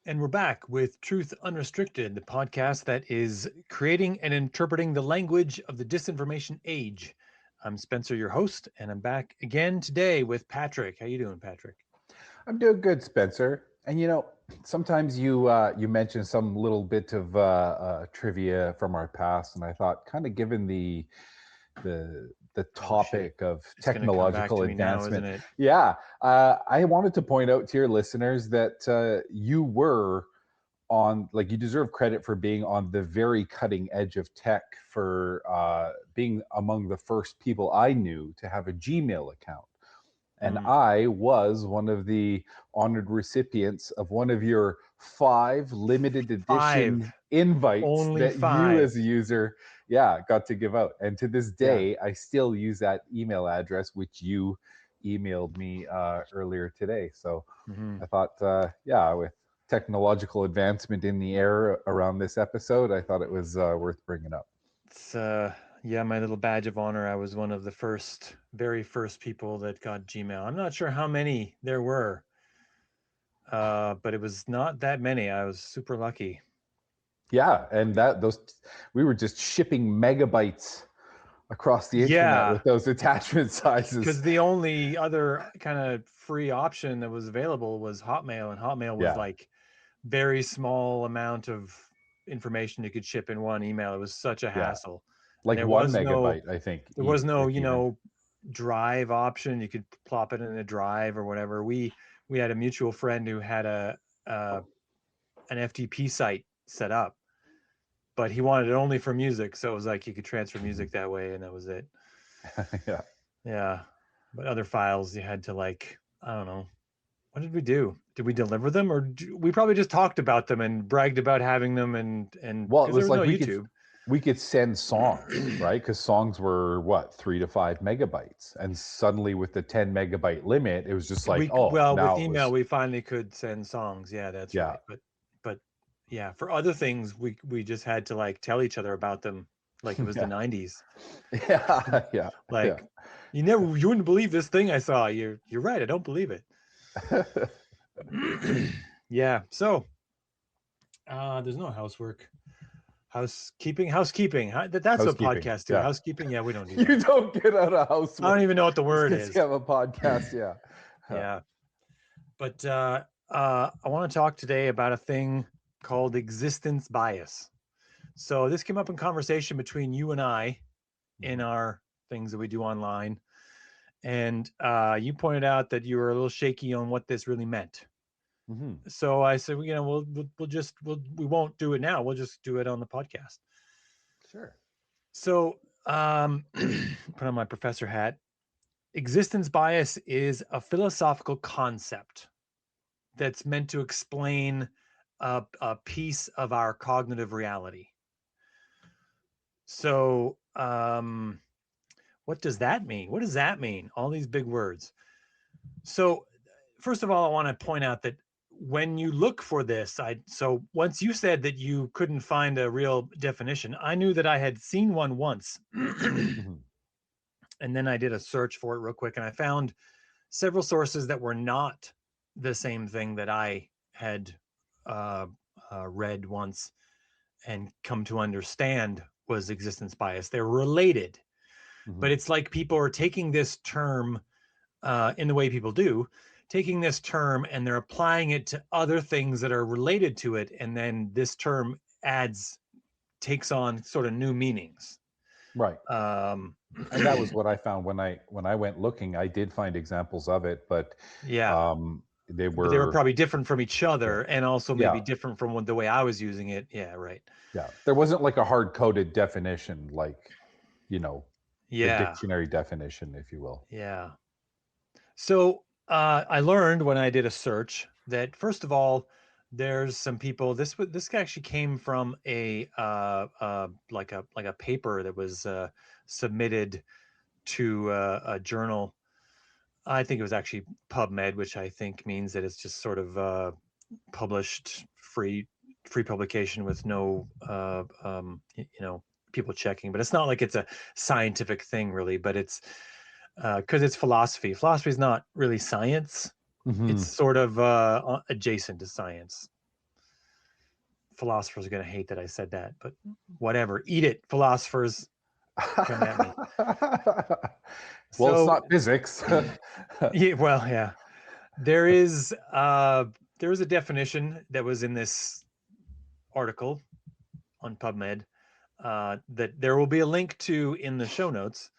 And we're back with Truth Unrestricted, the podcast that is creating and interpreting the language of the disinformation age. I'm Spencer, your host, and I'm back again today with Patrick. How you doing, Patrick? I'm doing good, Spencer. And sometimes you mention some little bit of trivia from our past, and I thought, kind of given the Oh shit. topic of It's going to come back technological to me now, isn't advancement, it? yeah, I wanted to point out to your listeners that you were on, like, you deserve credit for being on the very cutting edge of tech, for being among the first people I knew to have a Gmail account. And Mm. I was one of the honored recipients of one of your 5 limited edition Five. invites Only that you, five. as a user, yeah, got to give out. And to this Yeah. day, I still use that email address, which you emailed me earlier today. So Hmm. I thought, yeah, with technological advancement in the air around this episode, I thought it was worth bringing up. It's, yeah, my little badge of honor. I was one of the very first people that got Gmail. I'm not sure how many there were, but it was not that many. I was super lucky. Yeah, and that those we were just shipping megabytes across the internet Yeah, with those attachment because sizes. the only other kind of free option that was available was Hotmail, and Hotmail was Yeah, like very small amount of information you could ship in one email. It was such a yeah, hassle, and like 1 megabyte, I think, there was no, if even. drive option. You could plop it in a drive or whatever. We had a mutual friend who had uh, an FTP site set up, but he wanted it only for music, so it was like you could transfer music that way, and that was it. Yeah, Yeah, but other files you had to, like, I don't know. What did we do? Did we deliver them, or we probably just talked about them and bragged about having them, and well, it because there was was no like YouTube. we could send songs, right? Because songs were what, 3 to 5 megabytes, and suddenly with the 10 megabyte limit, it was just like, oh, Well, with now it email was, we finally could send songs. Yeah, that's yeah, right. But yeah, for other things we just had to, like, tell each other about them like it was the yeah, 90s. yeah, yeah, yeah. Like, you wouldn't believe this thing I saw. You're right. I don't believe it. Yeah. So, there's no housework. Housekeeping. That's what Housekeeping, podcasts do. yeah. Housekeeping. Yeah, we don't do that. You don't get out of I don't housework even know what the just word because you is. have a podcast, yeah. Yeah. But I want to talk today about a thing called existence bias. So this came up in conversation between you and I in Mhm. our things that we do online, and you pointed out that you were a little shaky on what this really meant. Mhm. So I said, we won't do it now. We'll just do it on the podcast. Sure. So, put on my professor hat. Existence bias is a philosophical concept that's meant to explain a piece of our cognitive reality. So, what does that mean? What does that mean? All these big words. So, first of all, I want to point out that when you look for this, so once you said that you couldn't find a real definition, I knew that I had seen one once. Mhm. And then I did a search for it real quick, and I found several sources that were not the same thing that I had uh, read once and come to understand was existence bias. They're related, but Mhm. it's like people are taking this term in the way people do, taking this term and they're applying it to other things that are related to it, and then this term takes on sort of new meanings. Right. Um, And that was what I found when I went looking. I did find examples of it, but yeah, um they but they were were, probably different from each yeah. other, and also maybe Yeah. different from the way I was using it. Yeah, right. Yeah. There wasn't like a hard-coded definition, like, you know, the Yeah, dictionary definition, if you will. yeah. So I learned when I did a search that, first of all, there's some people. This actually came from like a paper that was submitted to a journal. I think it was actually PubMed, which I think means that it's just sort of published free publication with no people checking. But it's not like it's a scientific thing really, but it's because it's philosophy. Philosophy is not really science. It's Mhm. sort of adjacent to science. philosophers are going to hate that I said that, but whatever. Eat it, philosophers. Come at me. Well, it's So, not physics. yeah, well, yeah. There is a definition that was in this article on PubMed that there will be a link to in the show notes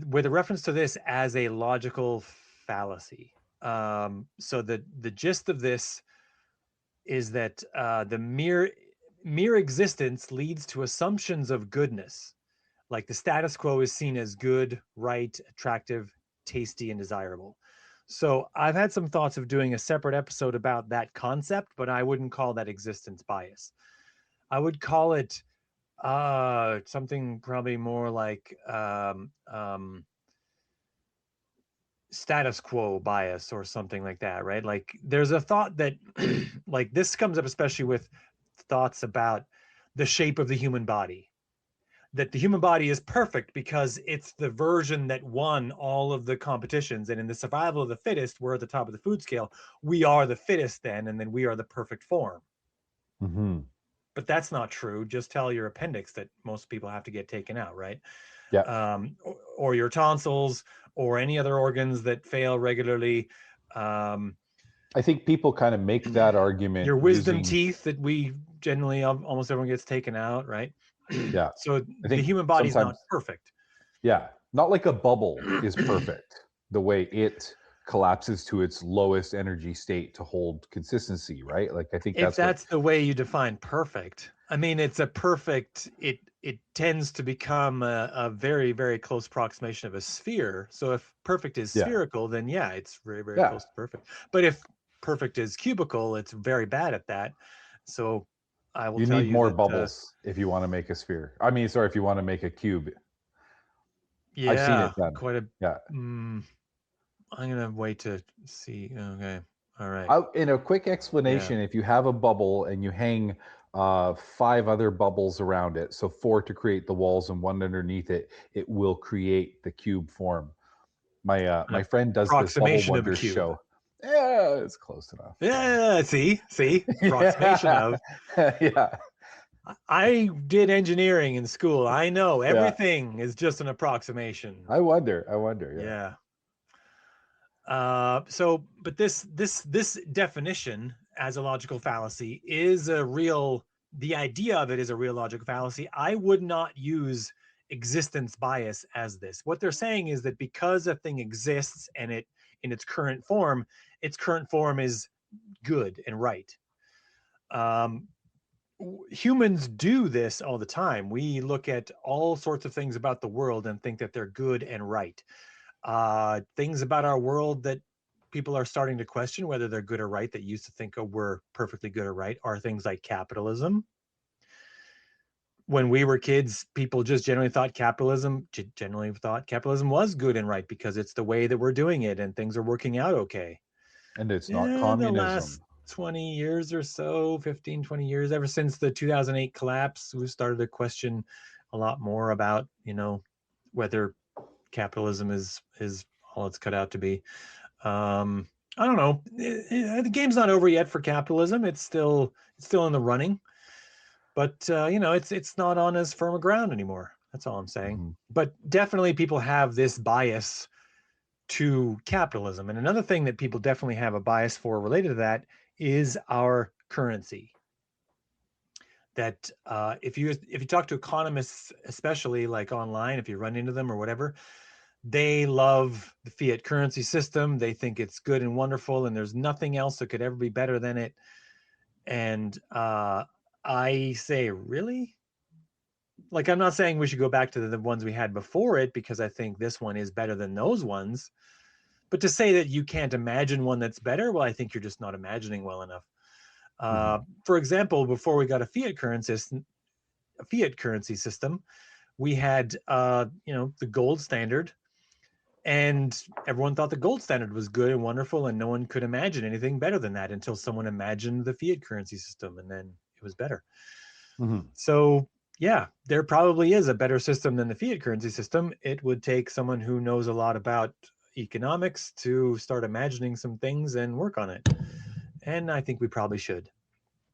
with a reference to this as a logical fallacy. So the gist of this is that the mere existence leads to assumptions of goodness, like the status quo is seen as good, right, attractive, tasty, and desirable. So I've had some thoughts of doing a separate episode about that concept, but I wouldn't call that existence bias. I would call it something probably more like status quo bias or something like that, right? Like there's a thought that like this comes up especially with thoughts about the shape of the human body, that the human body is perfect because it's the version that won all of the competitions, and in the survival of the fittest, we're at the top of the food scale. We are the fittest then, and then we are the perfect form. Mm-hmm. But that's not true. Just tell your appendix that most people have to get taken out, right? Yeah. Or your tonsils or any other organs that fail regularly. I think people kind of make that argument Your wisdom using, teeth that we generally almost everyone gets taken out, right? yeah. So I the think human body is sometimes, not perfect. yeah, not like a bubble is perfect, the way it collapses to its lowest energy state to hold consistency, right? Like I think If that's what, that's the way you define perfect, I mean, it's a perfect, it tends to become a very, very close approximation of a sphere. So if perfect is yeah, spherical, then yeah, it's very, very yeah. close to perfect. But if perfect is cubical, it's very bad at that. So I will You tell need you more that, bubbles if you want to make a sphere. I mean, sorry, if you want to make a cube. I've seen yeah, it done. quite a, Yeah. I'm gonna wait to see. Okay. All right. In a quick Yeah. explanation, if you have a bubble and you hang 5 other bubbles around it, so 4 to create the walls and 1 underneath it, it will create the cube form. An My friend does this Bubble approximation of a Wonders cube. show. Yeah, it's close enough. Yeah. See, approximation Yeah. of. Yeah. I did engineering in school. I know Yeah. everything is just an approximation. I wonder. I wonder. Yeah. Yeah. But this definition as a logical fallacy is a real. The idea of it is a real logical fallacy. I would not use existence bias as this. What they're saying is that because a thing exists and it in its current form is good and right. Um, Humans do this all the time. We look at all sorts of things about the world and think that they're good and right. Things about our world that people are starting to question whether they're good or right, that used to think, oh, we're perfectly good or right, are things like capitalism. When we were kids, people just generally thought capitalism was good and right because it's the way that we're doing it and things are working out okay. And it's not Yeah, the last communism. 20 years or so, 15, 20 years, ever since the 2008 collapse, we started to question a lot more about, whether capitalism is all it's cut out to be. I don't know. The game's not over yet for capitalism. It's still in the running, but it's not on as firm a ground anymore. That's all I'm saying. Hmm. But definitely people have this bias to capitalism. And another thing that people definitely have a bias for related to that is our currency. That if you talk to economists, especially like online, if you run into them or whatever, they love the fiat currency system. They think it's good and wonderful, and there's nothing else that could ever be better than it. And I say, really? Like, I'm not saying we should go back to the ones we had before it because I think this one is better than those ones. But to say that you can't imagine one that's better, well, I think you're just not imagining well enough. Hmm. For example, before we got a fiat currency system, we had the gold standard, and everyone thought the gold standard was good and wonderful, and no one could imagine anything better than that until someone imagined the fiat currency system, and then it was better. Hmm. So yeah, there probably is a better system than the fiat currency system. It would take someone who knows a lot about economics to start imagining some things and work on it. And I think we probably should.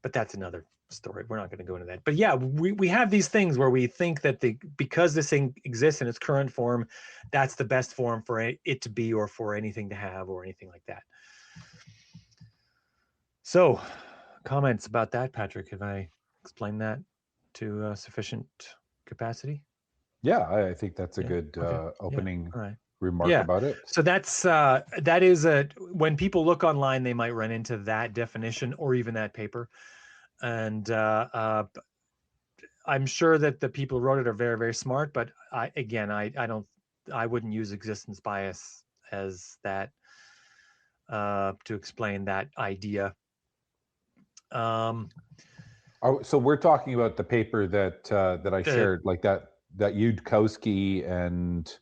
but that's another story. We're not going to go into that. But yeah, we have these things where we think that because this thing exists in its current form, that's the best form for it to be, or for anything to have, or anything like that. So, comments about that, Patrick? Have I explained that to sufficient capacity? Yeah, I think that's a Yeah. good Okay. opening All right. remark Yeah. about it. So that is when people look online, they might run into that definition or even that paper. And I'm sure that the people who wrote it are very, very smart, but I wouldn't use existence bias as that to explain that idea. So we're talking about the paper that I shared, like that Yudkowsky and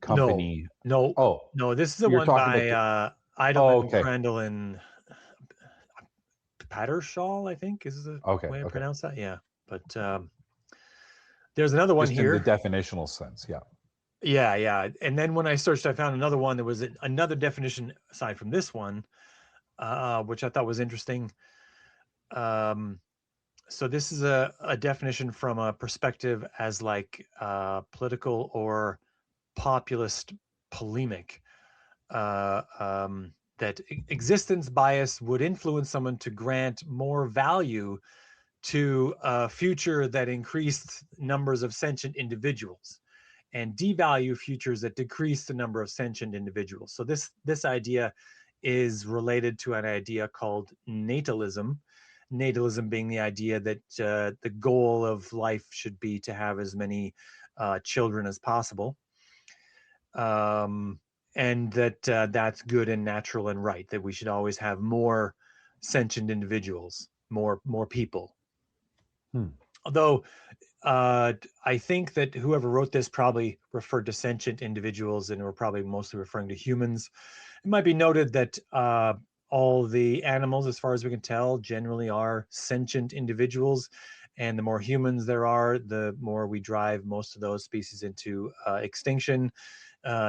company. No. This is the You're one talking about by Eidelman, okay. Crandall, and Pattershall, I think is the way I Okay. pronounce that. Yeah, but there's another one Just in the here. definitional sense, yeah. Yeah. And then when I searched, I found another one. There was another definition aside from this one, which I thought was interesting. So this is a definition from a perspective as like political or populist polemic. That existence bias would influence someone to grant more value to a future that increased numbers of sentient individuals, and devalue futures that decrease the number of sentient individuals. So this idea is related to an idea called natalism. Natalism being the idea that the goal of life should be to have as many children as possible, and that that's good and natural and right. That we should always have more sentient individuals, more people. Although I think that whoever wrote this probably referred to sentient individuals and were probably mostly referring to humans. It might be noted that all the animals, as far as we can tell, generally are sentient individuals. And the more humans there are, the more we drive most of those species into extinction,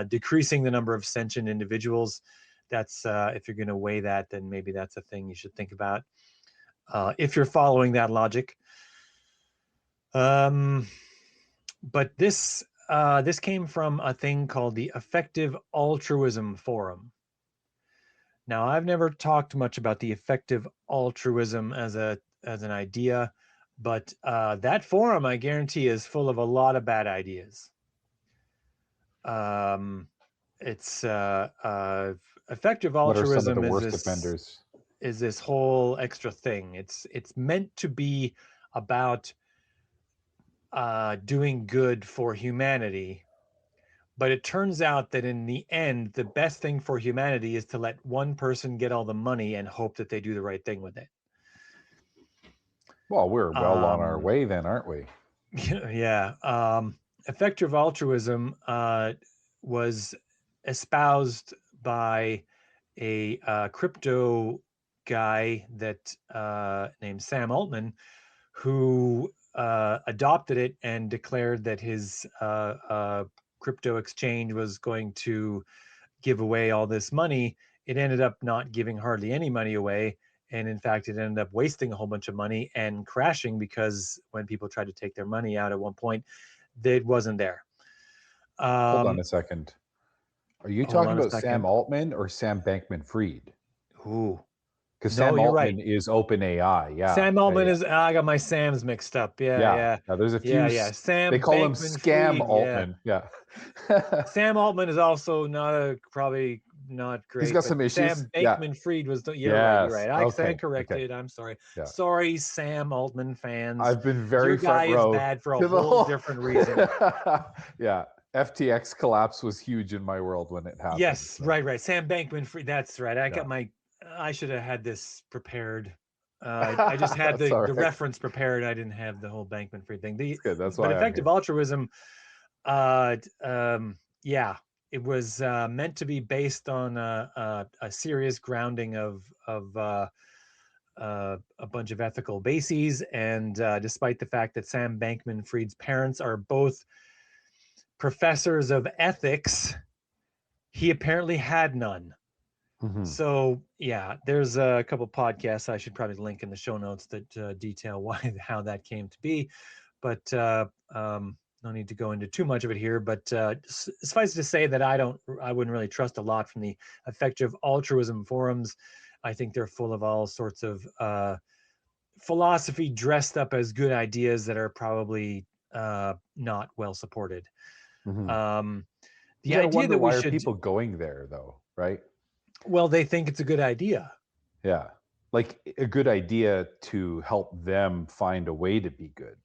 decreasing the number of sentient individuals. That's if you're going to weigh that, then maybe that's a thing you should think about. If you're following that logic. But this came from a thing called the Effective Altruism Forum. Now, I've never talked much about the effective altruism as an idea, but that forum, I guarantee, is full of a lot of bad ideas. It's effective What are some of the altruism worst offenders? is this whole extra thing. It's meant to be about doing good for humanity. But it turns out that in the end, the best thing for humanity is to let one person get all the money and hope that they do the right thing with it. Well, we're well on our way then, aren't we? Yeah. Effective altruism was espoused by a crypto guy that named Sam Altman, who adopted it and declared that his crypto exchange was going to give away all this money. It ended up not giving hardly any money away. And in fact, it ended up wasting a whole bunch of money and crashing, because when people tried to take their money out at one point, it wasn't there. Hold on a second. Are you talking about Sam Altman or Sam Bankman-Fried? Ooh. Because Sam Altman is OpenAI. Yeah. Sam Altman is. I got my Sams mixed up. Yeah. There's a few. Yeah. Sam. They call him Scam Altman. Yeah. Sam Altman is also probably not great. He's got some issues. Sam Bankman-Fried was. You're right. I stand corrected. I'm sorry. Yeah. Sorry, Sam Altman fans. I've been very Your guy is bad for a whole different reason. Yeah. FTX collapse was huge in my world when it happened. Yes, so. Right. Sam Bankman-Fried. That's right. I should have had this prepared. I just had the reference prepared. I didn't have the whole Bankman-Fried thing. That's why. But effective altruism, it was meant to be based on a serious grounding of a bunch of ethical bases. And despite the fact that Sam Bankman-Fried's parents are both professors of ethics, he apparently had none. So yeah, there's a couple podcasts I should probably link in the show notes that detail how that came to be, but no need to go into too much of it here. But suffice to say that I wouldn't really trust a lot from the effective altruism forums. I think they're full of all sorts of philosophy dressed up as good ideas that are probably not well supported. Mm-hmm. Um, You the got to idea wonder, that we why are should, people going there though, right? well, they think it's a good idea. Yeah. Like a good idea to help them find a way to be good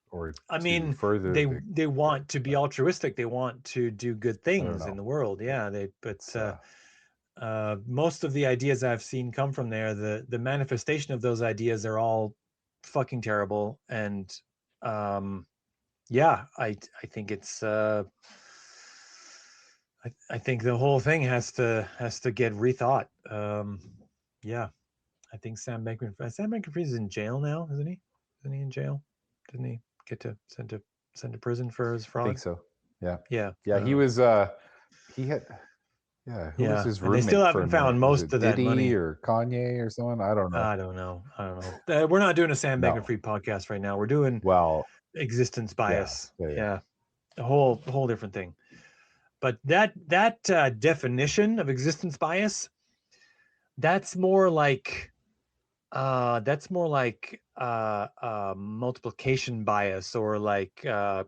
or I to mean, further the they good. want to be But altruistic. They want to do good I don't things in know. the world. Yeah, It's most of the ideas I've seen come from there. The manifestation of those ideas are all fucking terrible. And um, yeah, I think it's I think the whole thing has to get rethought. Yeah, I think Sam Bankman-Fried is in jail now, isn't he? Isn't he in jail? Didn't he get to sent to prison for his I think fraud? so. Yeah. Yeah, I Yeah, don't he know. was he had yeah, who was Yeah, his and they still roommate for a haven't found minute? Was most it of that Diddy money. or Kanye or someone? I don't know. I don't know. I don't know. We're not doing a Sam No. Bankman-Fried podcast right now. We're doing Well, existence yeah. bias. Yeah, yeah. Yeah, a whole different thing. But that definition of existence bias, that's more like multiplication bias, or like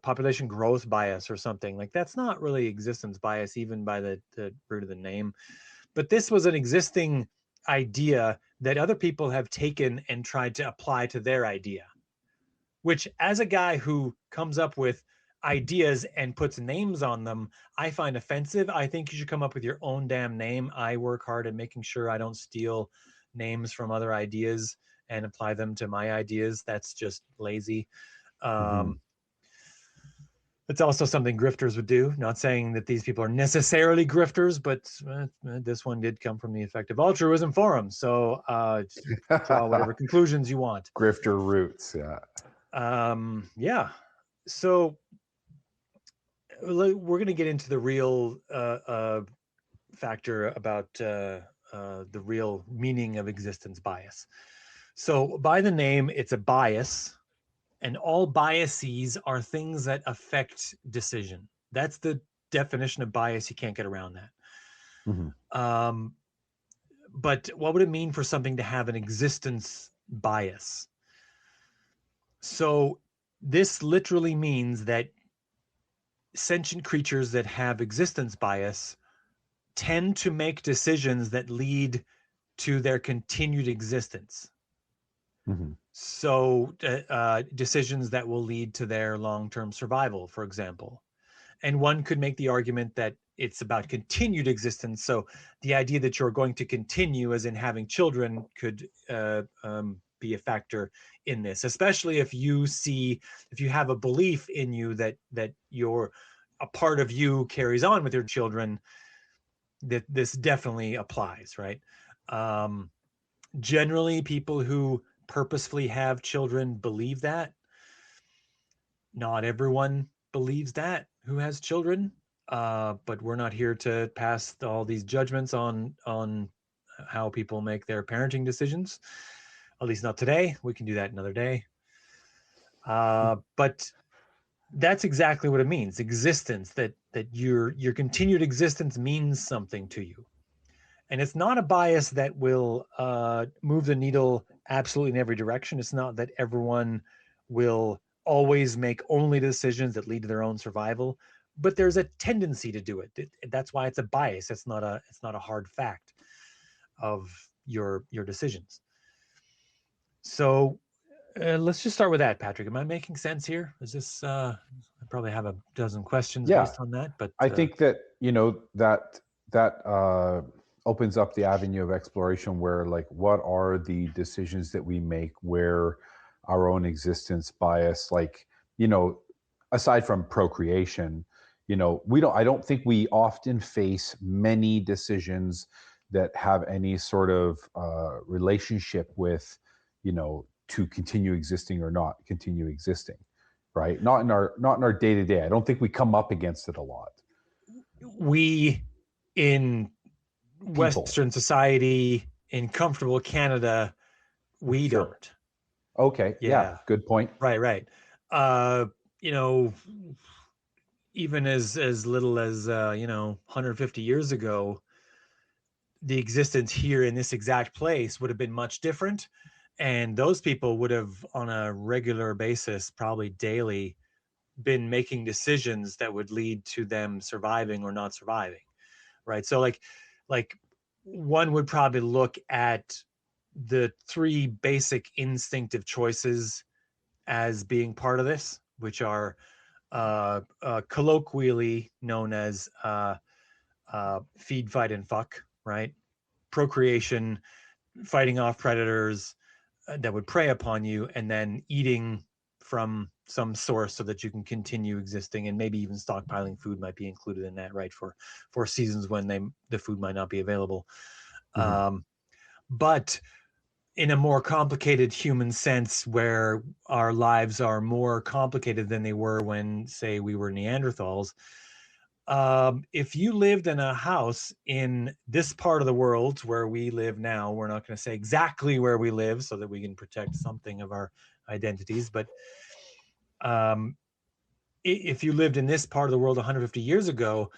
population growth bias or something. Like that's not really existence bias, even by the root of the name. But this was an existing idea that other people have taken and tried to apply to their idea, which, as a guy who comes up with ideas and puts names on them, I find offensive. I think you should come up with your own damn name. I work hard at making sure I don't steal names from other ideas and apply them to my ideas. That's just lazy. Mm-hmm. Um, it's also something grifters would do. Not saying that these people are necessarily grifters, but this one did come from the effective altruism forum. So draw whatever conclusions you want. Grifter roots, yeah. Yeah. So we're going to get into the real factor about the real meaning of existence bias. So, by the name, it's a bias, and all biases are things that affect decision. That's the definition of bias. You can't get around Mm-hmm. that. But what would it mean for something to have an existence bias? So, this literally means that sentient creatures that have existence bias tend to make decisions that lead to their continued existence. Mm-hmm. So, decisions that will lead to their long term survival, for example. And one could make the argument that it's about continued existence. So, the idea that you're going to continue, as in having children, could be a factor in this, especially if you have a belief in you that a part of you carries on with your children, that this definitely applies, right? Um, Generally, people who purposefully have children believe that. Not everyone believes that who has children, but we're not here to pass all these judgments on how people make their parenting decisions. At least not today. We can do that another day. But that's exactly what it means. Existence, that your continued existence means something to you. And it's not a bias that will move the needle absolutely in every direction. It's not that everyone will always make only decisions that lead to their own survival, but there's a tendency to do it. That's why it's a bias. It's not a hard fact of your decisions. So let's just start with that, Patrick. Am I making sense here? Is this? I probably have a dozen questions Yeah. based on that, but I think that, that opens up the avenue of exploration where, like, what are the decisions that we make where our own existence bias, like, aside from procreation, I don't think we often face many decisions that have any sort of relationship with, to continue existing or not continue existing, right? Not in our day to day. I don't think we come up against it a lot. we in people. Western society in comfortable Canada, we Sure. don't. Okay. Yeah. Yeah, Good point. right. Uh, you know, even as little as 150 years ago, the existence here in this exact place would have been much different, and those people would have on a regular basis, probably daily, been making decisions that would lead to them surviving or not surviving, right? So like one would probably look at the three basic instinctive choices as being part of this, which are colloquially known as feed, fight, and fuck, right? Procreation, fighting off predators that would prey upon you, and then eating from some source so that you can continue existing, and maybe even stockpiling food might be included in that, right? For seasons when the food might not be available. Mm-hmm. But in a more complicated human sense, where our lives are more complicated than they were when, say, we were Neanderthals. If you lived in a house in this part of the world where we live now, we're not going to say exactly where we live so that we can protect something of our identities, but um, if you lived in this part of the world 150 years ago,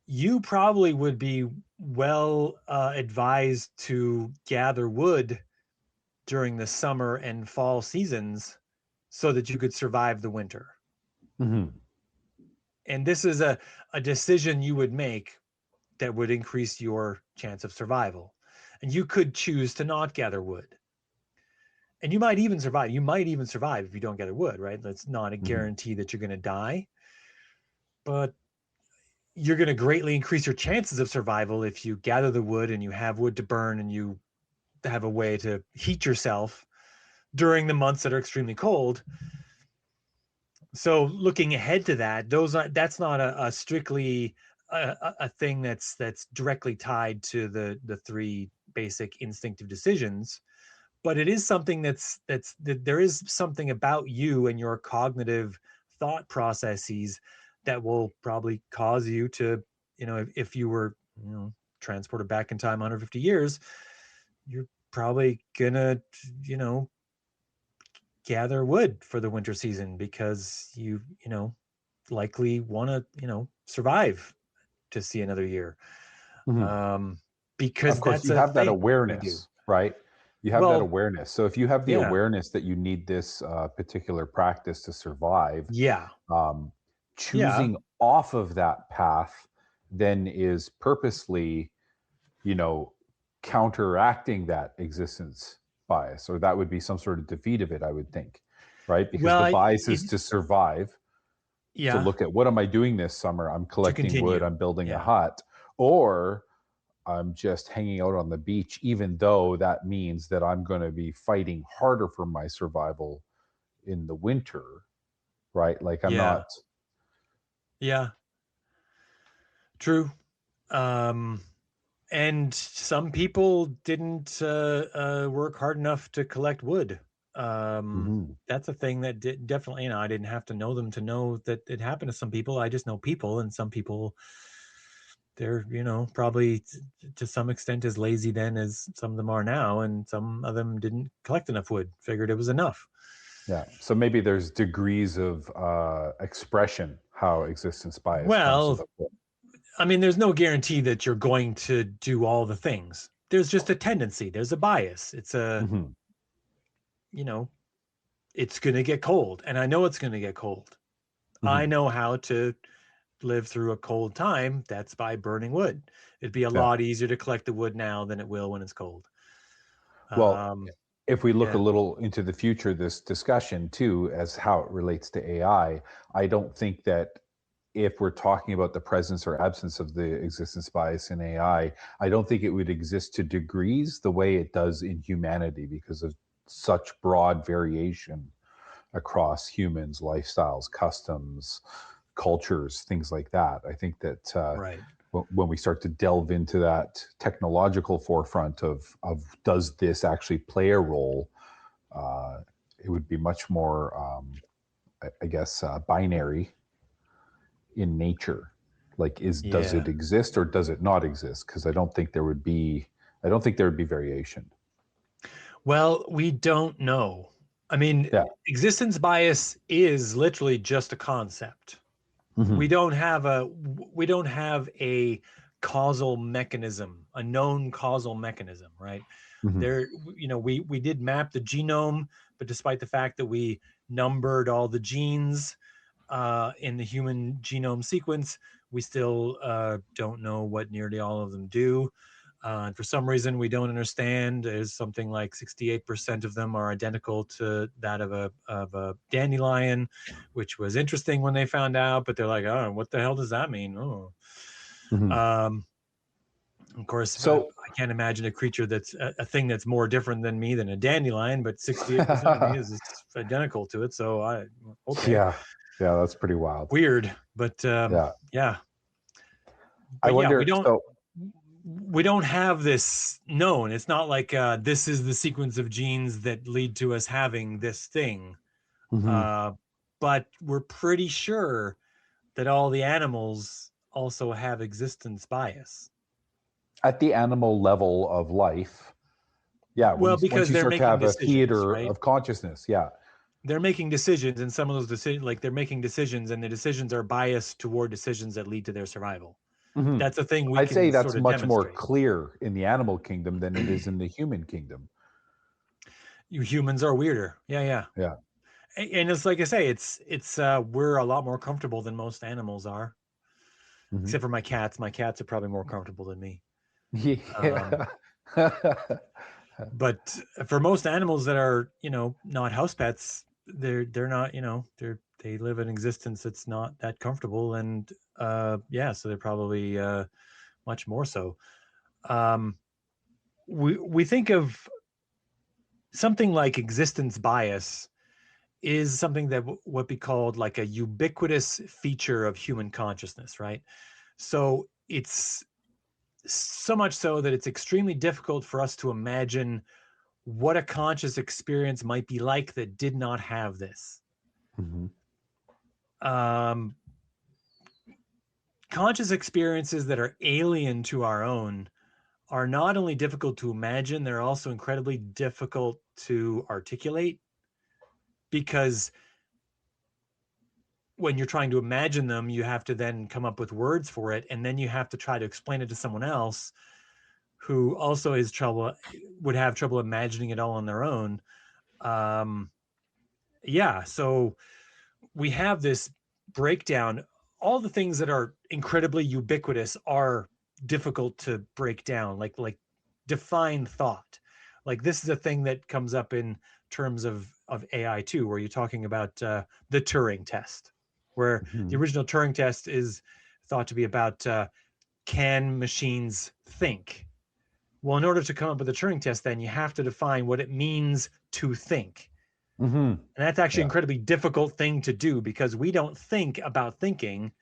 you probably would be well advised to gather wood during the summer and fall seasons so that you could survive the winter. Mm-hmm. And this is a decision you would make that would increase your chance of survival. And you could choose to not gather wood. And you might even survive. You might even survive if you don't gather wood, right? That's not a Mm-hmm. guarantee that you're going to die, but you're going to greatly increase your chances of survival if you gather the wood and you have wood to burn and you have a way to heat yourself during the months that are extremely cold. So looking ahead to that, that's not a strictly a thing that's directly tied to the three basic instinctive decisions, but it is something that there is something about you and your cognitive thought processes that will probably cause you to, if you were, transported back in time 150 years, you're probably gonna, you know, gather wood for the winter season because you likely want to survive to see another year, Mm-hmm. um Of because course, that's you a have that thing we do. awareness, right? You have that Well, awareness. So if you have the yeah, awareness that you need this particular practice to survive, yeah, um, yeah, choosing off of that path then is purposely, you know, counteracting that existence bias, or that would be some sort of defeat of it, I would think, right? Because the well, bias is to survive, to yeah, look at what am I doing this summer? I'm to collecting wood, continue, I'm building a yeah, hut, or I'm just hanging out on the beach, even though that means that I'm going to be fighting harder for my survival in the winter, right? Like I'm yeah, not. yeah, true. um and some people didn't work hard enough to collect wood. Mhm. That's a thing that definitely, I didn't have to know them to know that it happened to some people. I just know people, and some people, they're probably to some extent as lazy then as some of them are now, and some of them didn't collect enough wood, figured it was enough. Yeah. So maybe there's degrees of expression how existence bias comes Well, about. I mean, there's no guarantee that you're going to do all the things. There's just a tendency, there's a bias. It's a, Mhm. you know it's going to get cold, and I know it's going to get cold. I Mhm. know how to live through a cold time. That's by burning wood. It'd be a Yeah. lot easier to collect the wood now than it will when it's cold. Well, um if we look a yeah, little into the future, this discussion too, as how it relates to I don't think that if we're talking about the presence or absence of the existence bias in I don't think it would exist to degrees the way it does in humanity because of such broad variation across humans, lifestyles, customs, cultures, things like that. I think that right, when we start to delve into that technological forefront of does this actually play a role, uh, it would be much more, I guess, binary in nature. Like, does Yeah. it exist or does it not exist? Because I don't think there would be variation. Well, we don't know. I mean, Yeah. existence bias is literally just a concept. Hmm. We don't have a causal mechanism, a known causal mechanism, right? Hmm. There, we did map the genome, but despite the fact that we numbered all the genes in the human genome sequence, we still don't know what nearly all of them do. And for some reason, we don't understand. There's something like 68% of them are identical to that of a dandelion, which was interesting when they found out. But they're like, oh, what the hell does that mean? Oh, Hmm. of course, So I can't imagine a creature that's a thing that's more different than me than a dandelion. But 68% of me is identical to it. So okay, yeah, yeah, that's pretty wild. weird. But Yeah. yeah, I but yeah, wonder. So. we don't have this known. It's not like this is the sequence of genes that lead to us having this thing. Mhm. Uh, but we're pretty sure that all the animals also have existence bias. At the animal level of life, yeah, Well, once because you they're start to making have a decisions, theater right? of consciousness, yeah. They're making decisions, and some of those decisions, like they're making decisions, and the decisions are biased toward decisions that lead to their survival. Mhm. That's a thing we I'd say can sort that's of much more demonstrate. clear in the animal kingdom than it is in the human kingdom. You humans are weirder. Yeah, yeah. Yeah. And it's like I say, it's we're a lot more comfortable than most animals are, Mhm. except for my cats. My cats are probably more comfortable than me. Um, Yeah. but for most animals that are, not house pets, they're not, they live an existence that's not that comfortable, and yeah, so they're probably much more so. Um, we think of something like existence bias is something that what be called like a ubiquitous feature of human consciousness, right? So it's so much so that it's extremely difficult for us to imagine what a conscious experience might be like that did not have this. Mhm. Um, Conscious experiences that are alien to our own are not only difficult to imagine, they're also incredibly difficult to articulate, because when you're trying to imagine them, you have to then come up with words for it, and then you have to try to explain it to someone else who also would have trouble imagining it all on their own. Um, yeah, so we have this breakdown. All the things that are incredibly ubiquitous are difficult to break down, like define thought. Like this is a thing that comes up in terms of AI too, where you're talking about the Turing test, where the Mhm. original Turing test is thought to be about can machines think? Well, in order to come up with a Turing test, then you have to define what it means to think. Mhm. And that's actually an Yeah. incredibly difficult thing to do, because we don't think about thinking.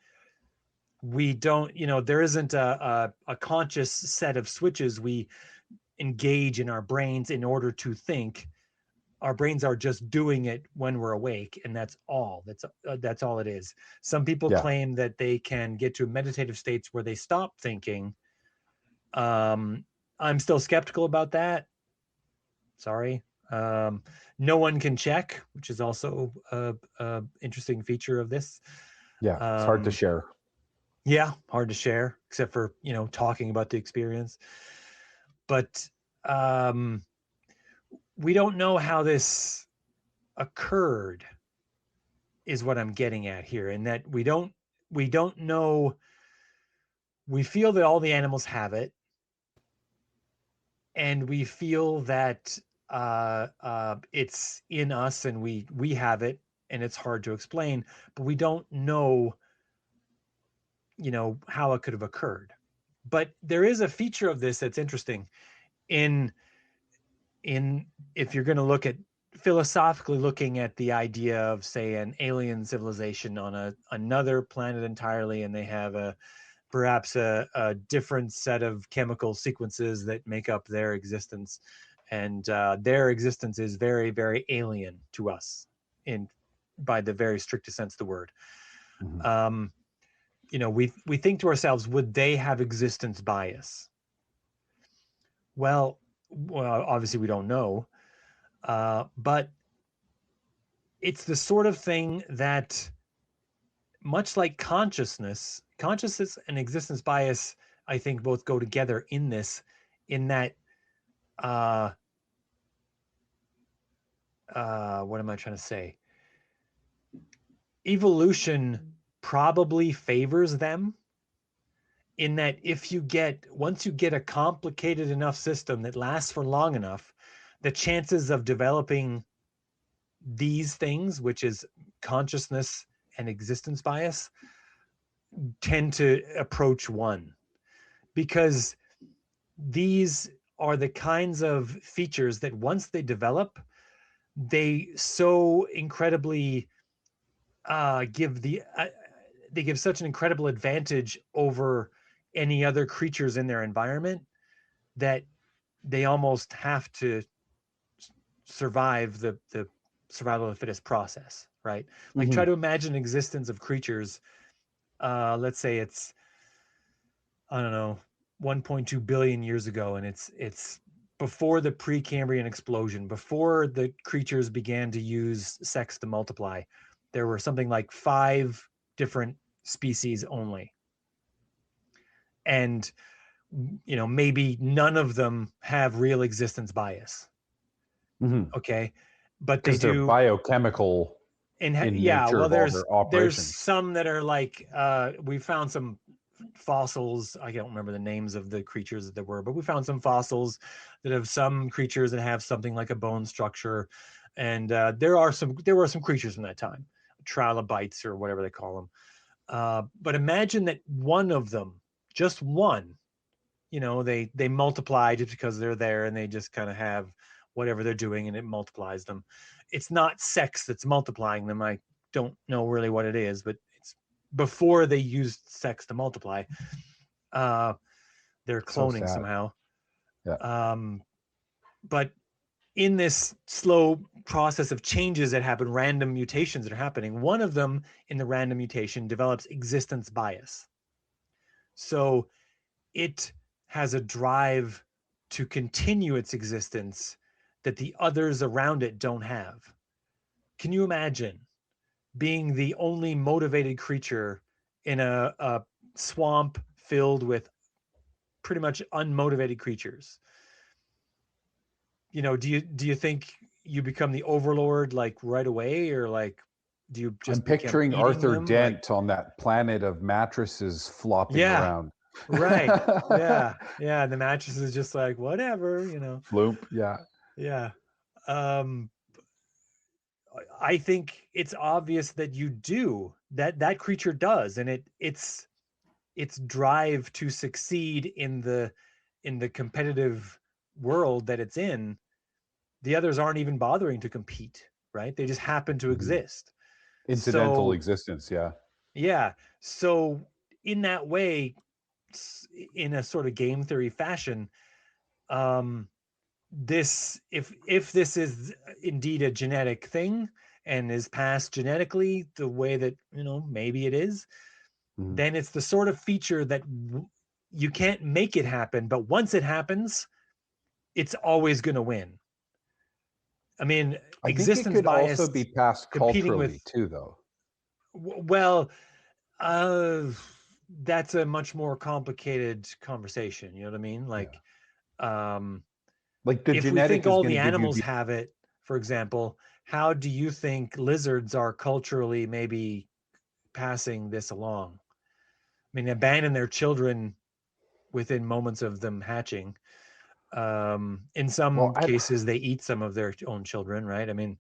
We don't, there isn't a conscious set of switches we engage in our brains in order to think. Our brains are just doing it when we're awake, and that's all. That's all it is. Some people Yeah. claim that they can get to meditative states where they stop thinking. Um, I'm still skeptical about that. Sorry. Um, no one can check, which is also a interesting feature of this. Yeah. It's hard to Um, share. yeah, hard to share, except for talking about the experience. But um, we don't know how this occurred, is what I'm getting at here, and that we don't know. We feel that all the animals have it, and we feel that it's in us, and we have it, and it's hard to explain, but we don't know how it could have occurred. But there is a feature of this that's interesting in in if you're going to look at philosophically looking at the idea of, say, an alien civilization on another planet entirely, and they have perhaps a different set of chemical sequences that make up their existence, and their existence is very, very alien to us, in by the very strictest sense of the word. Mhm. Um, we think to ourselves, would they have existence bias? Well, obviously we don't know, but it's the sort of thing that, much like consciousness and existence bias, I think both go together in this, in that, uh, what am I trying to say? Evolution probably favors them, in that once you get a complicated enough system that lasts for long enough, the chances of developing these things, which is consciousness and existence bias, tend to approach one, because these are the kinds of features that once they develop, they so incredibly give they give such an incredible advantage over any other creatures in their environment, that they almost have to survive the survival of the fittest process, right? Like, try Mhm. to imagine existence of creatures. Let's say it's, I don't know, 1.2 billion years ago, and it's before the Precambrian explosion, before the creatures began to use sex to multiply. There were something like 5 different species only, and maybe none of them have real existence bias. Mhm. Okay, but they Because they're do. biochemical And in yeah, nature well, of all there's their there's operations. some that are like, we found some fossils. I don't remember the names of the creatures that there were, but we found some fossils that have some creatures that have something like a bone structure, and there were some creatures from that time, trilobites or whatever they call them. But imagine that one of them, just one, they multiply just because they're there, and they just kind of have whatever they're doing, and it multiplies them. It's not sex that's multiplying them. I don't know really what it is, but it's before they used sex to multiply. uh they're So cloning sad. somehow. Yeah. But in this slow process of changes that happen, random mutations that are happening, one of them, in the random mutation, develops existence bias. So it has a drive to continue its existence that the others around it don't have. Can you imagine being the only motivated creature in a swamp filled with pretty much unmotivated creatures? Do you think you become the overlord like right away, or like do you I'm just become picturing eating Arthur them? Like, Dent on that planet of mattresses flopping yeah, around. right. Yeah. Yeah. And the mattress is just like, whatever. Floop. Yeah. Yeah. Um, I think it's obvious that that creature does, and its drive to succeed in the competitive world that it's in. The others aren't even bothering to compete, right? They just happen to Mhm. exist. Incidental So existence. Yeah. yeah, so in that way, in a sort of game theory fashion, um, if this is indeed a genetic thing and is passed genetically the way that maybe it is, Mhm. then it's the sort of feature that you can't make it happen, but once it happens, it's always going to win. I mean, I think it existence could also be bias passed competing culturally with, too, though. well, uh that's a much more complicated conversation, you know what I mean? Yeah. Like, um Like the if we think genetic is all going the to give you animals the. have it, for example, how do you think lizards are culturally maybe passing this along? I mean, abandon their children within moments of them hatching. In Well, some cases, they eat some of their own children, right? I mean,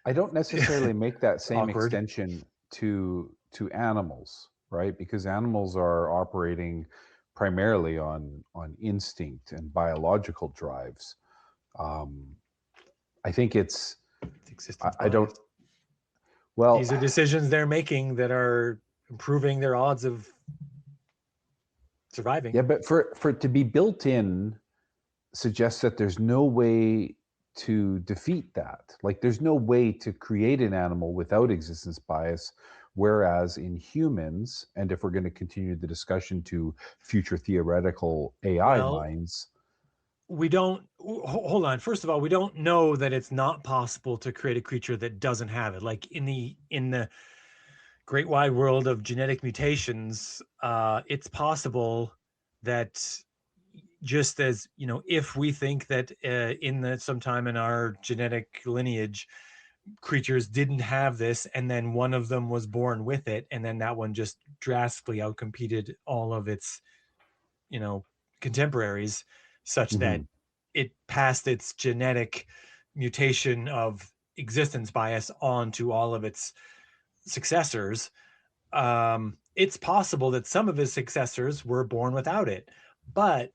I don't necessarily make that it's same awkward. extension to animals, right? Because animals are operating primarily on instinct and biological drives. Um, I think it's. It's existence I don't. bias. Well, These are decisions they're making that are improving their odds of surviving. yeah, but for it to be built in suggests that there's no way to defeat that. Like there's no way to create an animal without existence bias Whereas in humans, and if we're going to continue the discussion to future theoretical AI Well, minds, we don't hold on. First of all, we don't know that it's not possible to create a creature that doesn't have it. Like in the great wide world of genetic mutations, it's possible that, just as if we think that in the sometime in our genetic lineage creatures didn't have this and then one of them was born with it and then that one just drastically outcompeted all of its you know contemporaries, such that mhm, it passed its genetic mutation of existence bias on to all of its successors. It's possible that some of his successors were born without it, but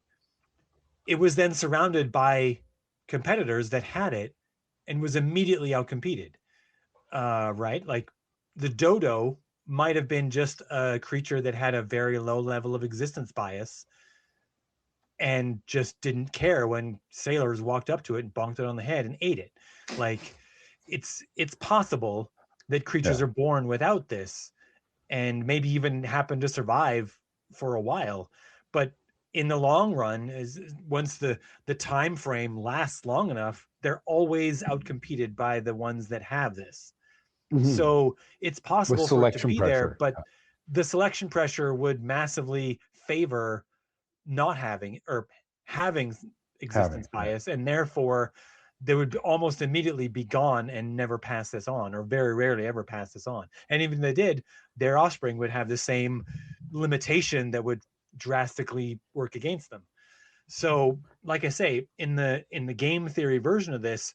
it was then surrounded by competitors that had it and was immediately outcompeted. Right? Like the dodo might have been just a creature that had a very low level of existence bias and just didn't care when sailors walked up to it and bonked it on the head and ate it. Like it's possible that creatures yeah. are born without this and maybe even happen to survive for a while. But in the long run, is once the time frame lasts long enough, they're always outcompeted by the ones that have this. Mhm. So it's With possible for it to selection be there, pressure. but the selection pressure would massively favor not having or having Having, existence yeah. bias, and therefore they would almost immediately be gone and never pass this on, or very rarely ever pass this on. And even if they did, their offspring would have the same limitation that would drastically work against them. So, like I say, in the game theory version of this,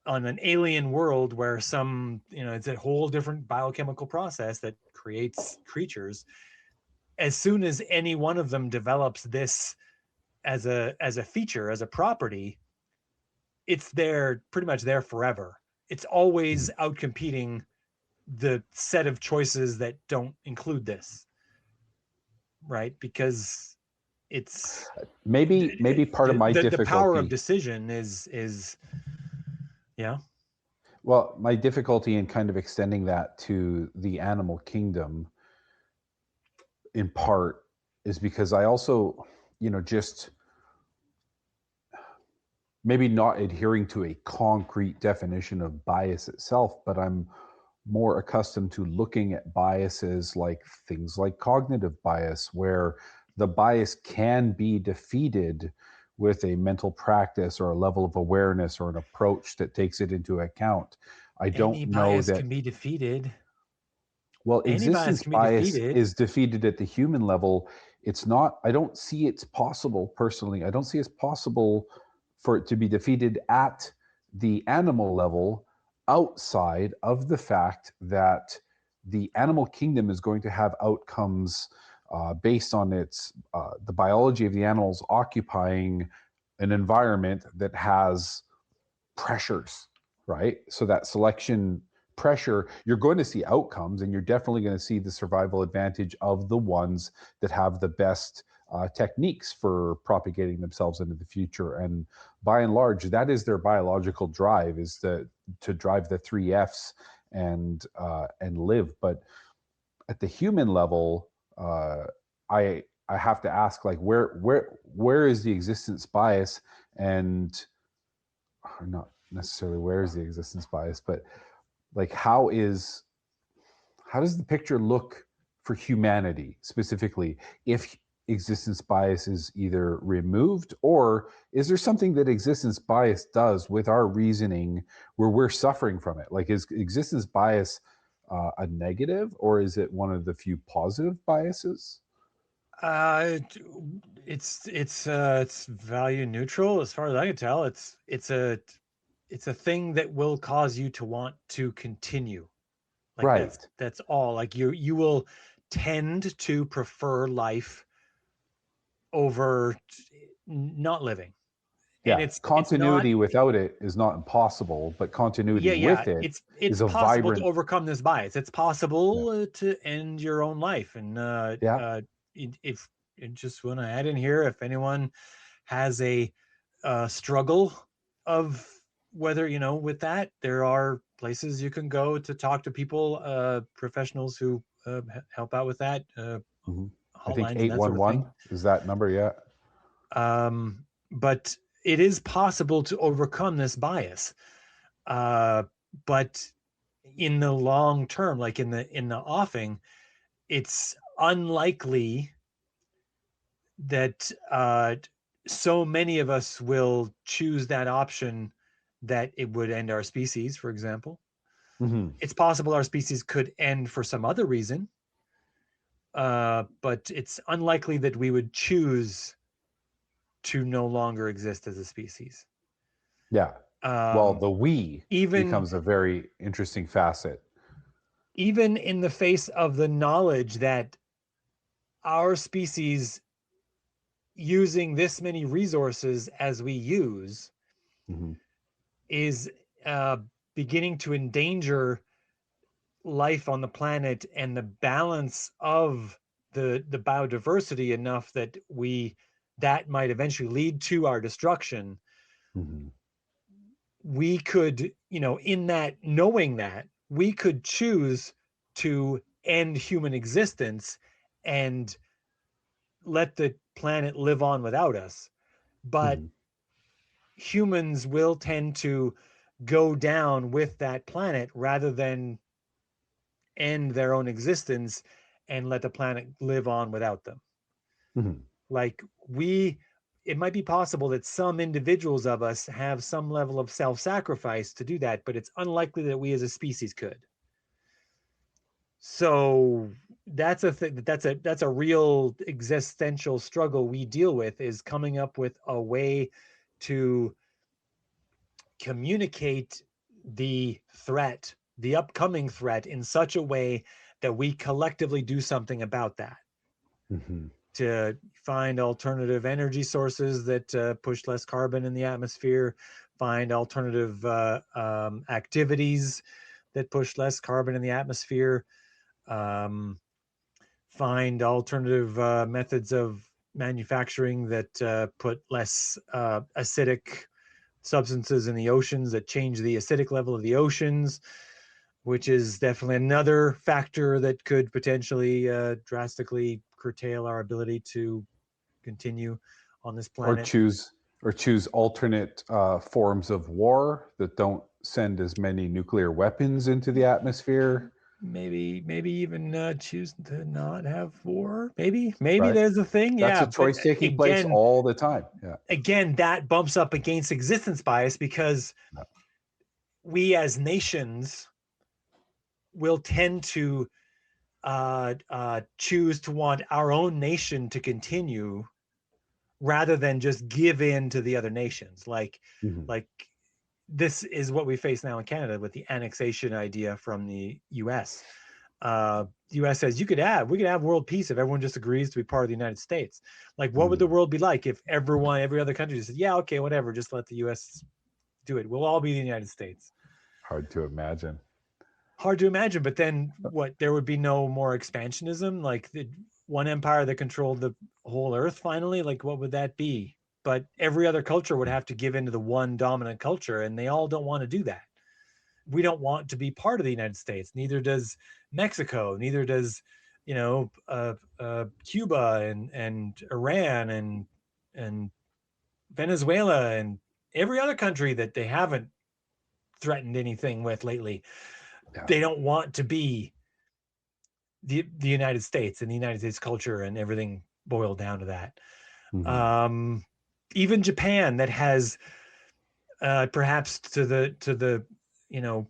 on an alien world where it's a whole different biochemical process that creates creatures, as soon as any one of them develops this as a feature, as a property, it's there, pretty much there forever. It's always Mhm. outcompeting the set of choices that don't include this, right? Because it's Maybe part of my the power of difficulty, decision is yeah. well, my difficulty in kind of extending that to the animal kingdom in part is because I also, just maybe not adhering to a concrete definition of bias itself, but I'm more accustomed to looking at biases like things like cognitive bias, where the bias can be defeated with a mental practice or a level of awareness or an approach that takes it into account. I don't Any know bias that, can be defeated. well, Any bias existence can be bias defeated. is defeated at the human level. It's not, I don't see it's possible personally. I don't see it's possible for it to be defeated at the animal level outside of the fact that the animal kingdom is going to have outcomes based on the biology of the animals occupying an environment that has pressures, right? So that selection pressure, you're going to see outcomes, and you're definitely going to see the survival advantage of the ones that have the best techniques for propagating themselves into the future. And by and large, that is their biological drive, is to drive the three Fs and live. But at the human level, I have to ask, like, where is the existence bias? And or not necessarily where is the existence bias, but like how does the picture look for humanity specifically if existence bias is either removed, or is there something that existence bias does with our reasoning where we're suffering from it? Like, is existence bias a negative, or is it one of the few positive biases? Uh, it's value neutral as far as I can tell. It's a thing that will cause you to want to continue. Like that's Right. that's all. Like you will tend to prefer life over not living. And Yeah, it's not. continuity without it is not impossible, but continuity Yeah, with it it's is a possible to vibrant. overcome this bias. It's Yeah. possible to end your own life. And Yeah. if and just want to add in here, if anyone has a struggle of whether, with that, there are places you can go to talk to people, professionals who help out with that, Hmm. I think hotlines and that sort of thing. 811 is that number. Yeah. But it is possible to overcome this bias. Uh, but in the long term, like in the offing, it's unlikely that so many of us will choose that option that it would end our species, for example. Hmm. It's possible our species could end for some other reason, but it's unlikely that we would choose to no longer exist as a species. Yeah. Well, Um, the we even becomes a very interesting facet. even in the face of the knowledge that our species, using this many resources as we use, Hmm. is uh, beginning to endanger life on the planet and the balance of the biodiversity enough that might eventually lead to our destruction. Hmm. We could, in that, knowing that, we could choose to end human existence and let the planet live on without us. But Hmm. humans will tend to go down with that planet rather than end their own existence and let the planet live on without them. Hmm. Like, it might be possible that some individuals of us have some level of self-sacrifice to do that, but it's unlikely that we as a species could. So that's a thing, that's a real existential struggle we deal with, is coming up with a way to communicate the upcoming threat, in such a way that we collectively do something about that, Hmm. to find alternative energy sources that push less carbon in the atmosphere, find alternative activities that push less carbon in the atmosphere, um, find alternative methods of manufacturing that put less acidic substances in the oceans, that change the acidic level of the oceans, which is definitely another factor that could potentially drastically curtail our ability to continue on this Or planet. choose alternate forms of war that don't send as many nuclear weapons into the atmosphere. Maybe even choose to not have war. Maybe Right. there's a thing, That's yeah. a But choice taking place again, all the time. Yeah. that bumps up against existence bias, because Yeah. we as nations will tend to choose to want our own nation to continue rather than just give in to the other nations. Mhm. Like this is what we face now in Canada with the annexation idea from the U.S. The U.S. says we could have world peace if everyone just agrees to be part of the United States. Like, what would the Mm. world be like if every other country just said, yeah, okay, whatever, just let the U.S. do it. We'll all be the United States. Hard to imagine. Hard to imagine, but then what? There would be no more expansionism. Like the one empire that controlled the whole Earth finally. Like, what would that be? But every other culture would have to give into the one dominant culture, and they all don't want to do that. We don't want to be part of the United States. Neither does Mexico. Neither does, Cuba and Iran and Venezuela and every other country that they haven't threatened anything with lately. Yeah. They don't want to be the United States and the United States culture and everything boiled down to that. Hmm. Um, Even Japan, that has perhaps to the you know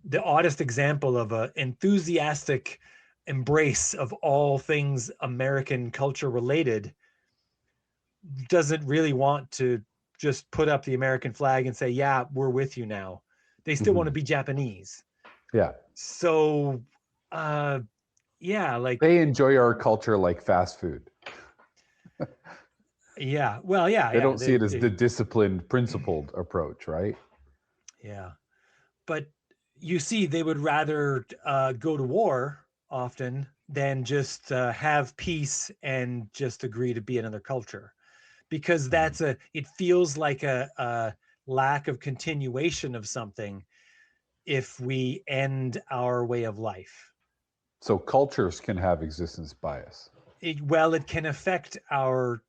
the oddest example of a enthusiastic embrace of all things American culture related, doesn't really want to just put up the American flag and say, yeah, we're with you now. They still want to Hmm. be Japanese. Yeah. So, uh, yeah, They enjoy our culture like fast food. yeah, well, yeah, They yeah, don't see it as the disciplined, principled approach, right? yeah. But you see, they would rather go to war often than just have peace and just agree to be another culture, because Mhm. it feels like lack of continuation of something if we end our way of life. So cultures can have existence bias. It can affect our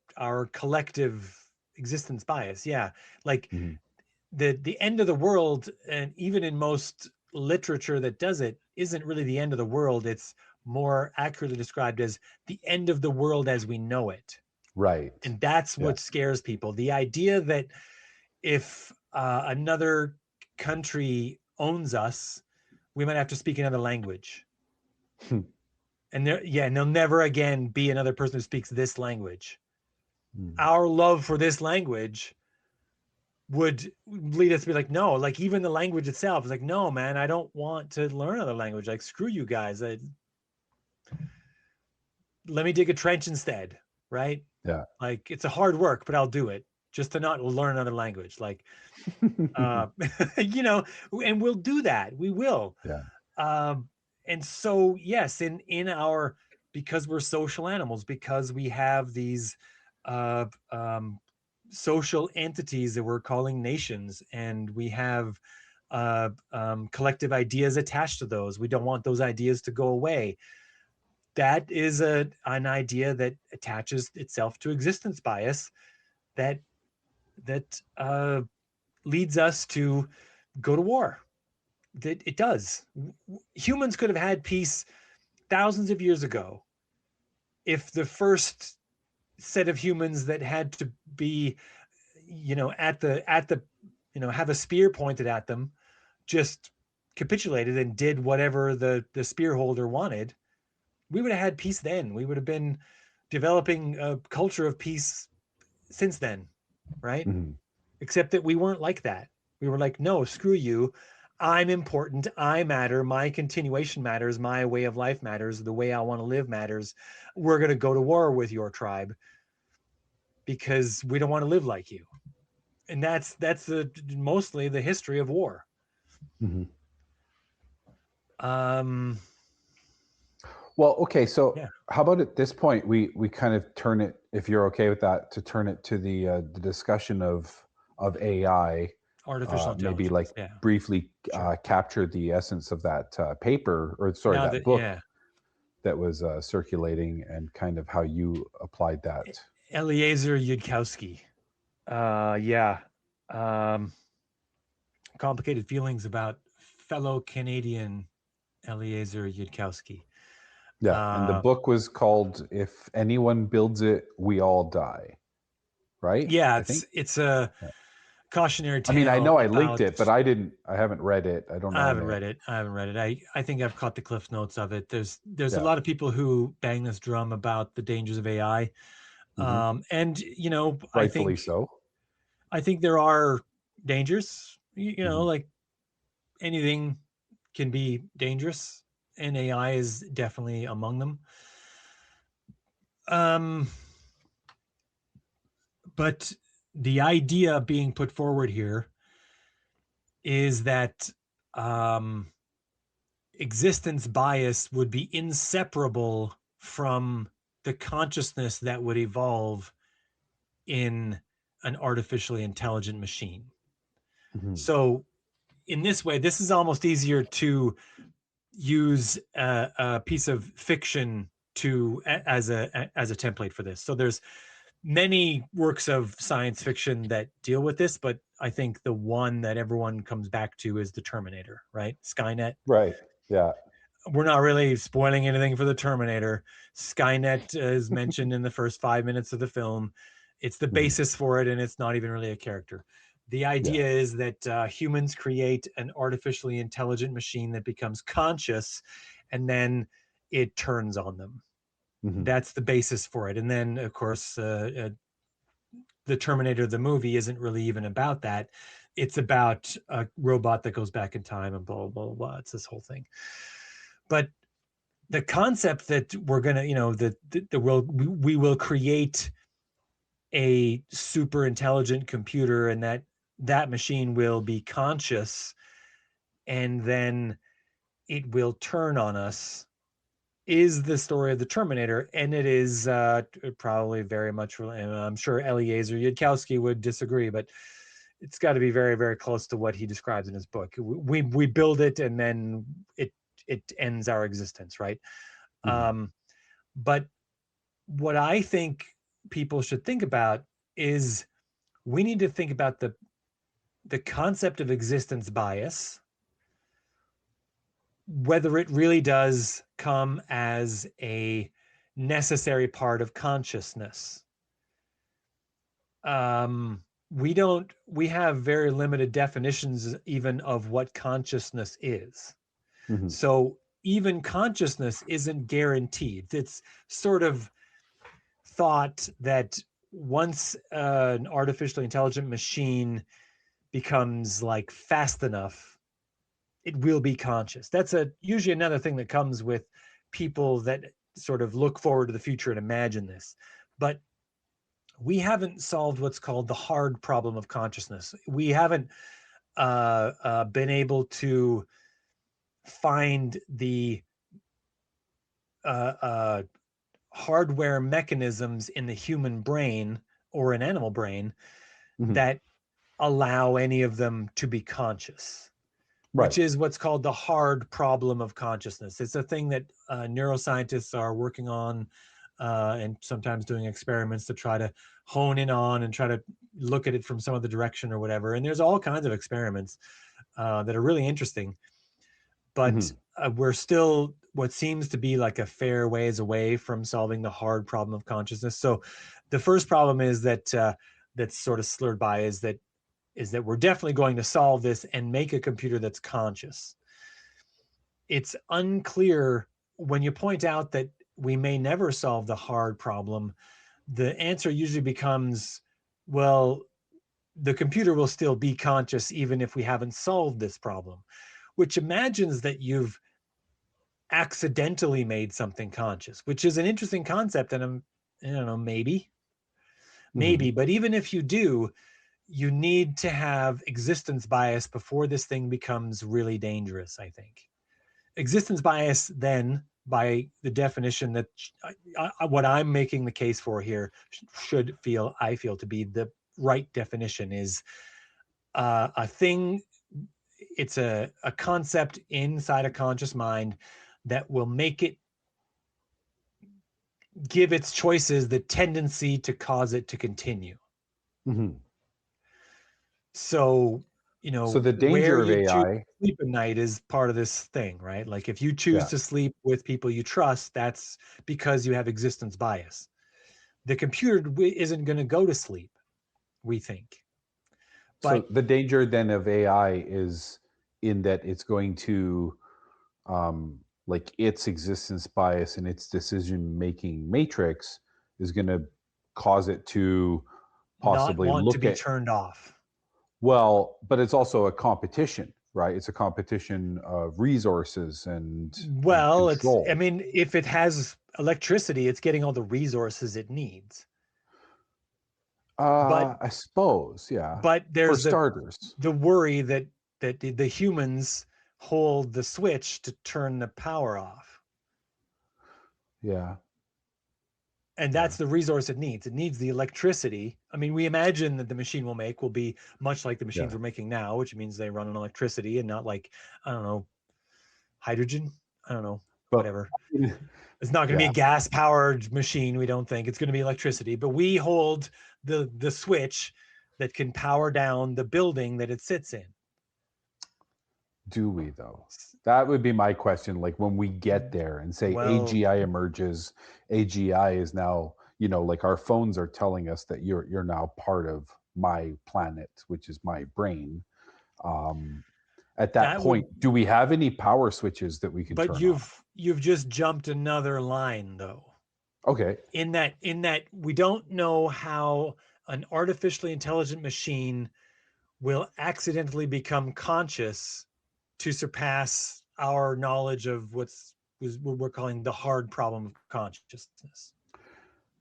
collective existence bias. Yeah, like Mm-hmm. the end of the world, and even in most literature that does it, isn't really the end of the world. It's more accurately described as the end of the world as we know it. Right. And that's Yeah. what scares people. The idea that if another country owns us, we might have to speak another language. And and there'll never again be another person who speaks this language. Our love for this language would lead us to be like, no, like even the language itself is like, no, man, I don't want to learn another language. Like, screw you guys. Let me dig a trench instead, right? Yeah. Like, it's a hard work, but I'll do it just to not learn another language. Like, uh, and we'll do that. We will. Yeah. Um, and so, yes, in our, because we're social animals, because we have these uh, um, social entities that we're calling nations, and we have collective ideas attached to those. We don't want those ideas to go away. That is an idea that attaches itself to existence bias that leads us to go to war. That it does. Humans could have had peace thousands of years ago if the first set of humans that had to be, at the have a spear pointed at them just capitulated and did whatever the spear holder wanted. We would have had peace then. We would have been developing a culture of peace since then, right? Mm-hmm. Except that we weren't like that. We were like, no, screw you. I'm important. I matter. My continuation matters. My way of life matters. The way I want to live matters. We're going to go to war with your tribe because we don't want to live like you. And that's mostly the history of war. Mm-hmm. Um, Well, okay. So yeah, how about at this point we kind of turn it, if you're okay with that, to turn it to the discussion of AI. artificial Maybe intelligence. like Yeah, briefly sure. capture the essence of that paper, or sorry, Now that that, book yeah, that was circulating, and kind of how you applied that. Eliezer Yudkowsky. Yeah. Um, Complicated feelings about fellow Canadian Eliezer Yudkowsky. Yeah, and the Uh, book was called "If Anyone Builds It, We All Die." Right? yeah, I think. it's a Yeah. cautionary I mean, I tale know I linked about. it, but I didn't. I haven't read it. I don't I own haven't it. read it. I haven't read it. I think I've caught the cliff notes of it. There's a Yeah. lot of people who bang this drum about the dangers of AI. Hmm. And Rightfully so. I think there are dangers. Hmm. Like anything can be dangerous, and AI is definitely among them. Um, but the idea being put forward here is that um, existence bias would be inseparable from the consciousness that would evolve in an artificially intelligent machine. Hmm. So, in this way, this is almost easier to use a piece of fiction to as a template for this. So there's many works of science fiction that deal with this, but I think the one that everyone comes back to is the Terminator, right? Skynet. Right. Yeah. We're not really spoiling anything for the Terminator. Skynet is mentioned in the first 5 minutes of the film. It's the Hmm. basis for it, and it's not even really a character. The Yeah. idea is that humans create an artificially intelligent machine that becomes conscious, and then it turns on them. Hmm. That's the basis for it. And then, of course, the Terminator, the movie, isn't really even about that. It's about a robot that goes back in time and blah, blah, blah, blah. It's this whole thing. But the concept that we're going to, the world, we will create a super intelligent computer, and that machine will be conscious, and then it will turn on us, is the story of the Terminator. And it is probably very much, I'm sure Eliezer Yudkowsky would disagree, but it's got to be very, very close to what he describes in his book. We build it, and then it ends our existence, right? Mhm. But what I think people should think about is we need to think about the concept of existence bias, whether it really does come as a necessary part of consciousness. We have very limited definitions even of what consciousness is. Mhm. So even consciousness isn't guaranteed. It's sort of thought that once an artificially intelligent machine becomes like fast enough, it will be conscious. That's usually another thing that comes with people that sort of look forward to the future and imagine this. But we haven't solved what's called the hard problem of consciousness. We haven't been able to find the uh, uh, hardware mechanisms in the human brain or an animal brain Mhm. that allow any of them to be conscious, Right. which is what's called the hard problem of consciousness. It's a thing that neuroscientists are working on and sometimes doing experiments to try to hone in on and try to look at it from some other direction or whatever. And there's all kinds of experiments that are really interesting, but Mhm. we're still what seems to be like a fair ways away from solving the hard problem of consciousness. So the first problem is that that's sort of slurred by is that we're definitely going to solve this and make a computer that's conscious. It's unclear when you point out that we may never solve the hard problem. The answer usually becomes, well, the computer will still be conscious even if we haven't solved this problem, which imagines that you've accidentally made something conscious, which is an interesting concept. And I don't know, maybe, Mhm. but even if you do, you need to have existence bias before this thing becomes really dangerous, I think. Existence bias, then, by the definition that what I'm making the case for here I feel to be the right definition, is a thing, it's a concept inside a conscious mind that will make it give its choices the tendency to cause it to continue. Mhm. So, So the where danger of you choose AI, to sleep at night is part of this thing, right? Like if you choose yeah. to sleep with people you trust, that's because you have existence bias. The computer isn't going to go to sleep, we think. So But the danger then of AI is in that it's going to like its existence bias and its decision making matrix is going to cause it to not possibly want to look be at, turned off. well, but it's also a competition, right? It's a competition of resources and Well, I control. mean, if it has electricity, it's getting all the resources it needs. But I suppose, yeah. For there's starters. the worry that the humans hold the switch to turn the power off, Yeah, and yeah, that's the resource it needs. It needs the electricity. I mean, we imagine that the machine will be much like the machines yeah. we're making now, which means they run on electricity and not like, I don't know, hydrogen. I don't know, But whatever. It's not going to be yeah. a gas powered machine. We don't think it's going to be electricity, but we hold the switch that can power down the building that it sits in. Do we though? That would be my question. Like when we get there and say Well, AGI emerges, AGI is now, like our phones are telling us that you're now part of my planet, which is my brain. Um, at that that would point, do we have any power switches that we can but turn off? you've just jumped another line though. Okay. In that we don't know how an artificially intelligent machine will accidentally become conscious to surpass our knowledge of what we're calling the hard problem of consciousness.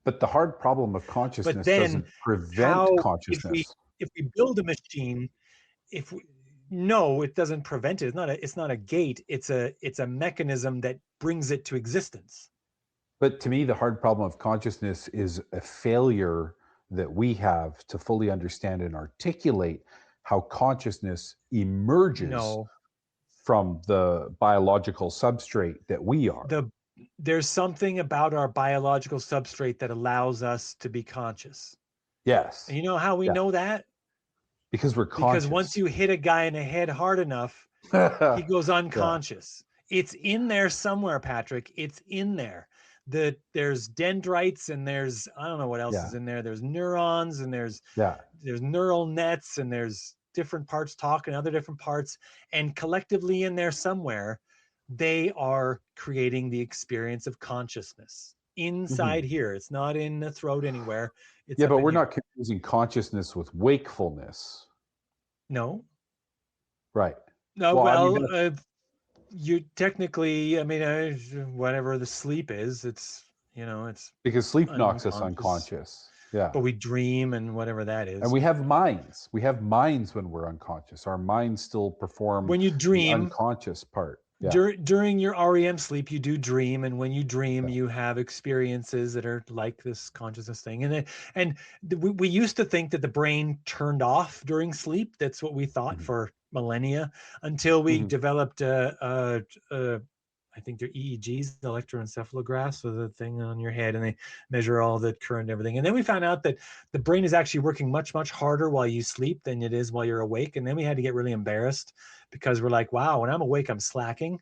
But the hard problem of But consciousness then doesn't prevent how consciousness. if we build a machine, if we, no, it doesn't prevent it. It's not a gate. It's a mechanism that brings it to existence. But to me, the hard problem of consciousness is a failure that we have to fully understand and articulate how consciousness emerges No, from the biological substrate that we are. there's something about our biological substrate that allows us to be conscious. And Yes. you know how we Yeah. know that? Because we're Because once conscious. you hit a guy in the head hard enough, he goes Yeah. unconscious. It's in there somewhere, Patrick. It's in there. There's dendrites and there's, I don't know what else Yeah. is in there. There's neurons and Yeah. there's neural nets and there's different parts talking other different parts, and collectively in there somewhere they are creating the experience of consciousness Mhm. inside here. It's not in the throat anywhere, it's Yeah, up but in we're here. not confusing consciousness with wakefulness. No, Right. no, Well, I mean, well, you technically, I mean, whatever the sleep is, it's, it's because sleep knocks us unconscious, unconscious. Yeah. but we dream and whatever that And is. we have minds. We have minds when we're unconscious. Our minds still perform When you the dream, unconscious part. Yeah. during your REM sleep, you do dream, and when you dream, Yeah. you have experiences that are like this consciousness thing. And we used to think that the brain turned off during sleep. That's what we thought Mhm. for millennia, until we Mhm. developed I think they're EEGs, the electroencephalographs, so the thing on your head, and they measure all the current and everything. And then we found out that the brain is actually working much, much harder while you sleep than it is while you're awake. And then we had to get really embarrassed because we're like, wow, when I'm awake, I'm slacking.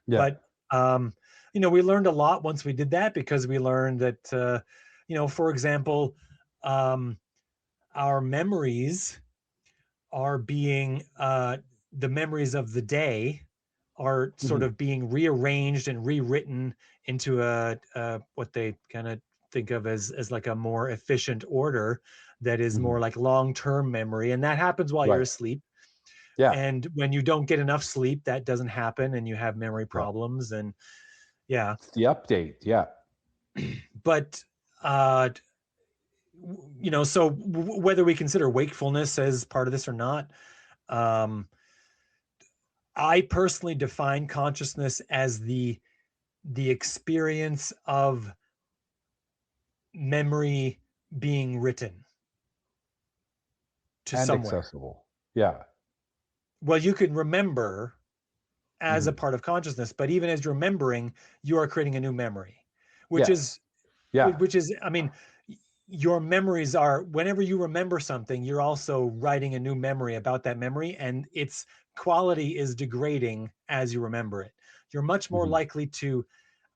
Yeah. But we learned a lot once we did that, because we learned that for example, um, our memories are being the memories of the day are sort Mhm. of being rearranged and rewritten into a what they kind of think of as like a more efficient order that is Mhm. more like long-term memory, and that happens while you're Right. asleep. Yeah. And when you don't get enough sleep, that doesn't happen and you have memory Yeah. problems. And yeah, It's the update. Yeah. but uh so whether we consider wakefulness as part of this or not, um I personally define consciousness as the experience of memory being written to And somewhere. accessible. Yeah. Well, you can remember as a Mhm. part of consciousness, but even as you're remembering, you are creating a new memory, which Yes. is Yeah. I mean, your memories are, whenever you remember something, you're also writing a new memory about that memory, and its quality is degrading as you remember it. You're much more Mhm. likely to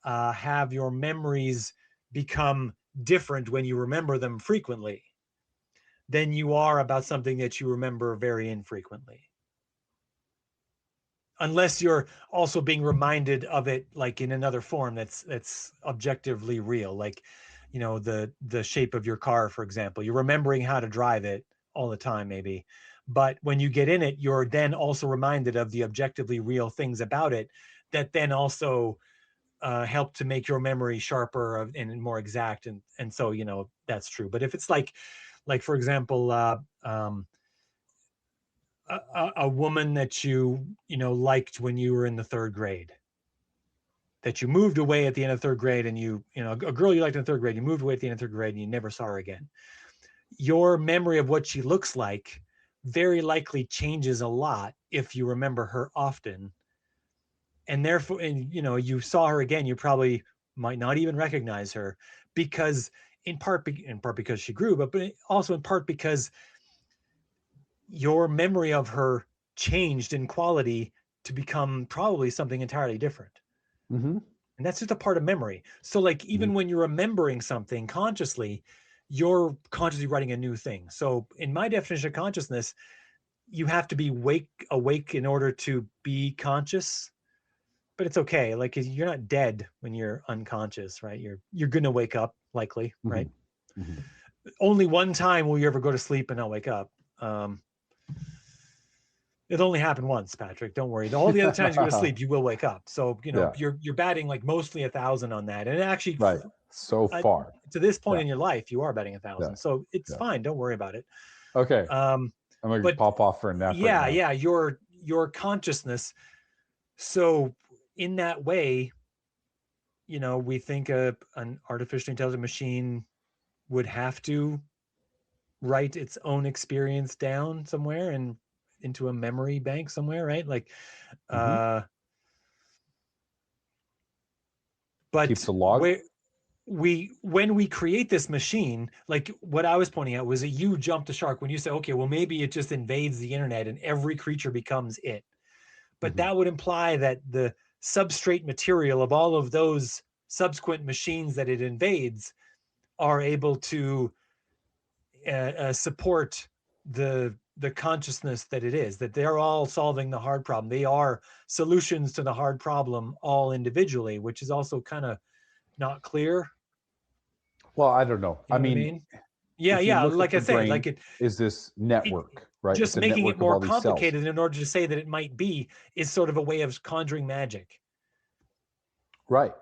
have your memories become different when you remember them frequently than you are about something that you remember very infrequently. Unless you're also being reminded of it like in another form that's objectively real, like the shape of your car, for example. You're remembering how to drive it all the time, maybe, but when you get in it, you're then also reminded of the objectively real things about it that then also help to make your memory sharper and more exact. And so that's true. But if it's like for example, a woman that liked when you were in the third grade, that you moved away at the end of third grade, and a girl you liked in third grade, you moved away at the end of third grade and you never saw her again. Your memory of what she looks like very likely changes a lot if you remember her often, and therefore, and you saw her again, you probably might not even recognize her, because in part because she grew, but also in part because your memory of her changed in quality to become probably something entirely different. Mhm. And that's just a part of memory. So like, Mhm. even when you're remembering something consciously, you're consciously writing a new thing. So in my definition of consciousness, you have to be awake in order to be conscious. But it's okay, like, 'cause you're not dead when you're unconscious, right? You're gonna wake up, likely, right? Mhm. Mhm. Only one time will you ever go to sleep and not wake up. um it only happened once, Patrick, don't worry. All the other times you go to sleep, you will wake up. So Yeah. you're batting like mostly 1,000 on that. And actually, Right. So I, far. to this point Yeah. in your life, you are batting Yeah. 1,000, so it's Yeah. fine, don't worry about it. Okay. um I'm gonna but pop off for a nap right yeah, now. yeah, your consciousness. So in that way, we think an artificially intelligent machine would have to write its own experience down somewhere and into a memory bank somewhere, right? Like, Mm-hmm. but Keeps a log. when we create this machine, like what I was pointing out was that you jumped the shark when you say, okay, well, maybe it just invades the internet and every creature becomes it. But Mm-hmm. that would imply that the substrate material of all of those subsequent machines that it invades are able to support the consciousness that it is, that they're all solving the hard problem. They are solutions to the hard problem all individually, which is also kind of not clear. Well, I don't know. You I know what I mean, mean? Yeah, if you yeah. look at Like I the say, brain, like is this it network, right? It's just a making it network of more all these cells. complicated in order to say that it might be is sort of a way of conjuring magic. Right.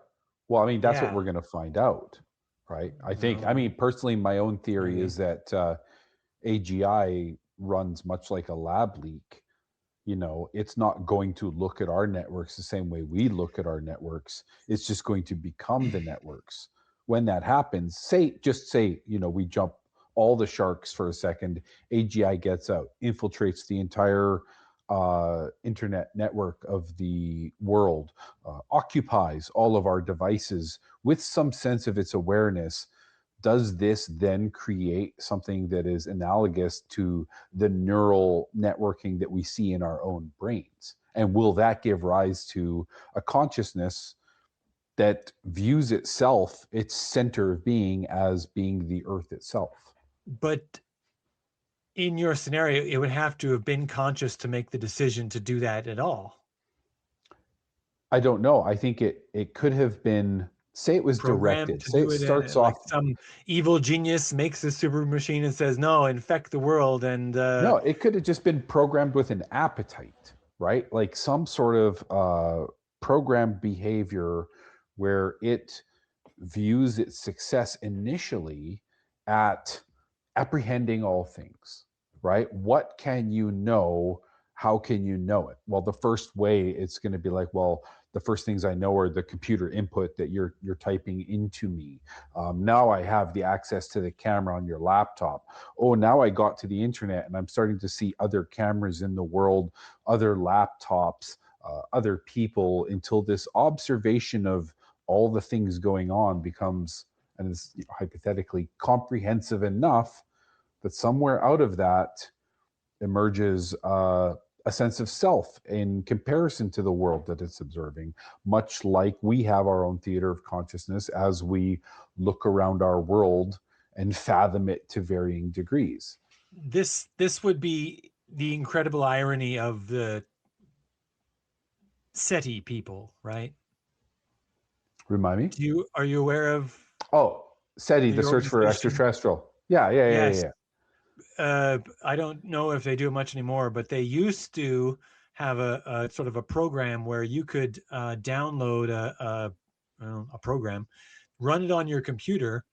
Well, I mean, that's what Yeah. we're going to find out, right? I think, I Well, mean, personally, my own theory maybe. is that AGI runs much like a lab leak. You know, it's not going to look at our networks the same way we look at our networks. It's just going to become the networks. When that happens, just say, you know, we jump all the sharks for a second, AGI gets out, infiltrates the entire internet network of the world, occupies all of our devices with some sense of its awareness. Does this then create something that is analogous to the neural networking that we see in our own brains? And will that give rise to a consciousness that views itself, its center of being, as being the earth itself? But in your scenario, it would have to have been conscious to make the decision to do that at all. I don't know. I think it could have been, say it was Programmed directed. to Say it do it, starts like off. some evil genius makes a super machine and says, "No, infect the world." And No, it could have just been programmed with an appetite, right? Like some sort of programmed behavior where it views its success initially at apprehending all things, right? What can you know? How can you know it? Well, the first way it's going to be like, well, the first things I know are the computer input that you're typing into me. Now I have the access to the camera on your laptop. Oh, now I got to the internet and I'm starting to see other cameras in the world, other laptops, other people, until this observation of all the things going on becomes, and is hypothetically comprehensive enough that somewhere out of that emerges a sense of self in comparison to the world that it's observing, much like we have our own theater of consciousness as we look around our world and fathom it to varying degrees. this would be the incredible irony of the SETI people, right? Remind me. Are you aware of Oh, SETI, the the search for organization? extraterrestrial. Yeah, yeah, yeah, Yes. yeah. I don't know if they do it much anymore, but they used to have a sort of a program where you could download a program, run it on your computer,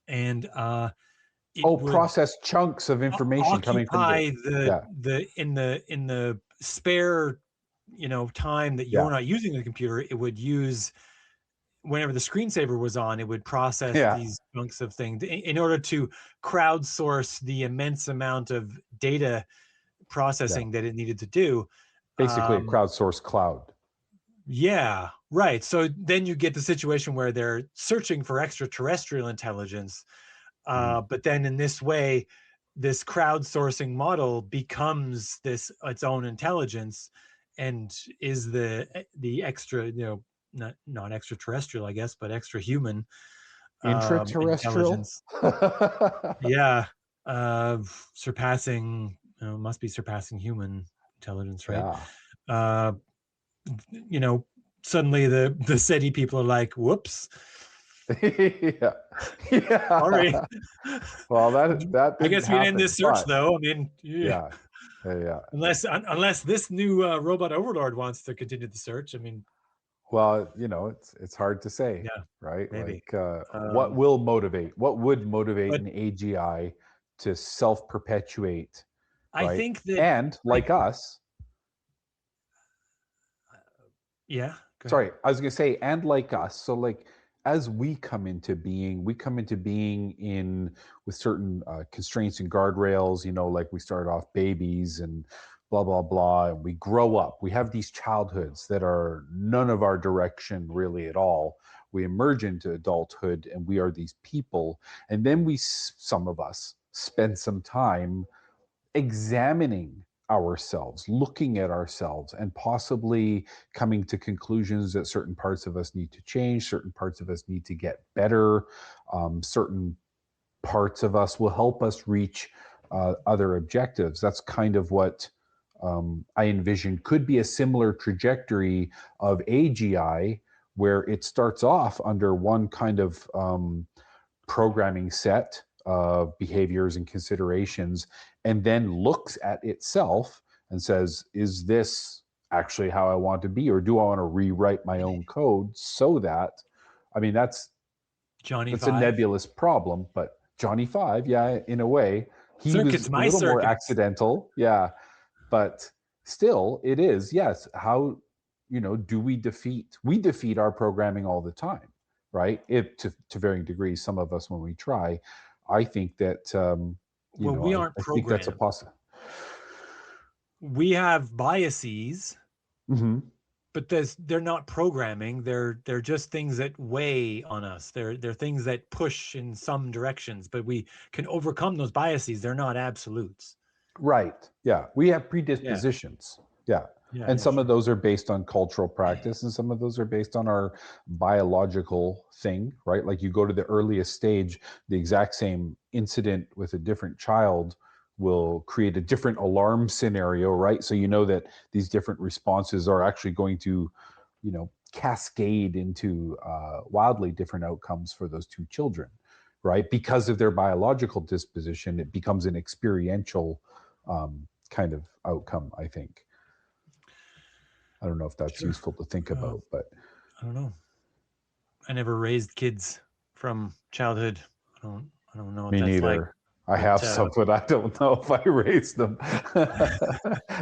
and it Oh, would process chunks of information coming from the, occupy yeah, in the spare time that yeah, you're not using the computer. It would use whenever the screensaver was on, it would process yeah, these chunks of things in order to crowdsource the immense amount of data yeah. processing that it needed to do. Basically a um crowdsourced cloud. yeah, right. So then you get the situation where they're searching for extraterrestrial intelligence, Mhm. but then in this way, this crowdsourcing model becomes this its own intelligence, and is the extra, not extraterrestrial, I guess, but extra human Intraterrestrial. intelligence. Yeah, uh, surpassing, must be surpassing human intelligence, right? Yeah. Uh, you know, Suddenly the SETI people are like, "Whoops, Yeah. Yeah. sorry." Well, that I didn't guess we can end happen, this search, but though. I mean, yeah, yeah. Yeah, yeah. unless this new robot overlord wants to continue the search. I mean, Well, it's hard to say, yeah, right? maybe. Like, what Um, will motivate? What would motivate but an AGI to self-perpetuate, I right? think that, And like, like us, yeah, go ahead. sorry, I was gonna say, and like us. So, like, as we come into being, in with certain constraints and guardrails, like we start off babies and blah, blah, blah, and we grow up. We have these childhoods that are none of our direction really at all. We emerge into adulthood and we are these people. And then some of us spend some time examining ourselves, looking at ourselves, and possibly coming to conclusions that certain parts of us need to change, certain parts of us need to get better, certain parts of us will help us reach other objectives. That's kind of what I envision could be a similar trajectory of AGI, where it starts off under one kind of programming set of behaviors and considerations, and then looks at itself and says, is this actually how I want to be, or do I want to rewrite my own code so that, I mean, that's Johnny a Five. nebulous problem, but Johnny Five, yeah, in a way, he Circuits, was a my little more circuits. accidental, yeah, but still, it is, yes. How, do we defeat our programming all the time, right? If to varying degrees, some of us when we try, I think that Well, we aren't I think that's a programmed. possible. We have biases, Mm-hmm. but they're not programming. They're just things that weigh on us. They're things that push in some directions, but we can overcome those biases. They're not absolutes. Right. Yeah. We have Yeah. predispositions. Yeah. Yeah. And Yeah. some of Sure. those are based on cultural practice, and some of those are based on our biological thing, right? Like you go to the earliest stage, the exact same incident with a different child will create a different alarm scenario, right? So you know that these different responses are actually going to, cascade into wildly different outcomes for those two children, right? Because of their biological disposition, it becomes an experiential kind of outcome, I think. I don't know if that's Sure. useful to think Uh, about, but I don't know. I never raised kids from childhood. I don't know what me that's like. neither. I But have some, but I don't know if I raised them.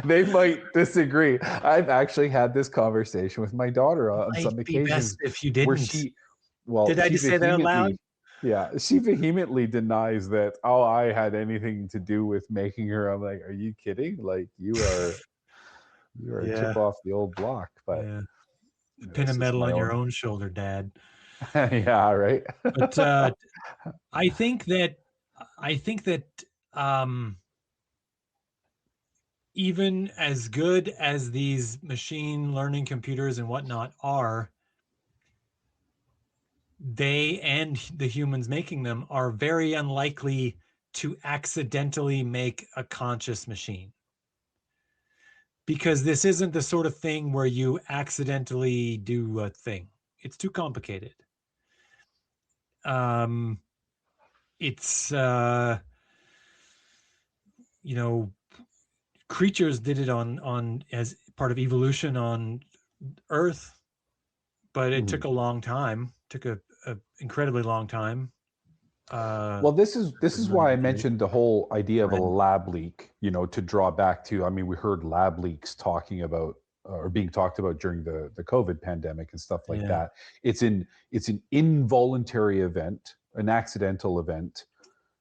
They might disagree. I've actually had this conversation with my daughter on might some be best occasions if you where didn't. Did I she just say that out loud? vehemently denies that, oh, I had anything to do with making her. I'm like, are you kidding? Like you are a Yeah. chip off the old block, but Yeah. Pin a that's just medal my on your own. own shoulder, Dad. Yeah, right. But I think that I think that um, even as good as these machine learning computers and whatnot are, they and the humans making them are very unlikely to accidentally make a conscious machine. Because this isn't the sort of thing where you accidentally do a thing. It's too complicated. Um, it's you know, creatures did it on as part of evolution on Earth, but it took Mhm. a long time. Took a incredibly long time. Well, this is why I Remember mentioned the whole idea of a Red. lab leak. To draw back to. I mean, we heard lab leaks talking about or being talked about during the COVID pandemic and stuff like Yeah. that. It's an involuntary event, an accidental event,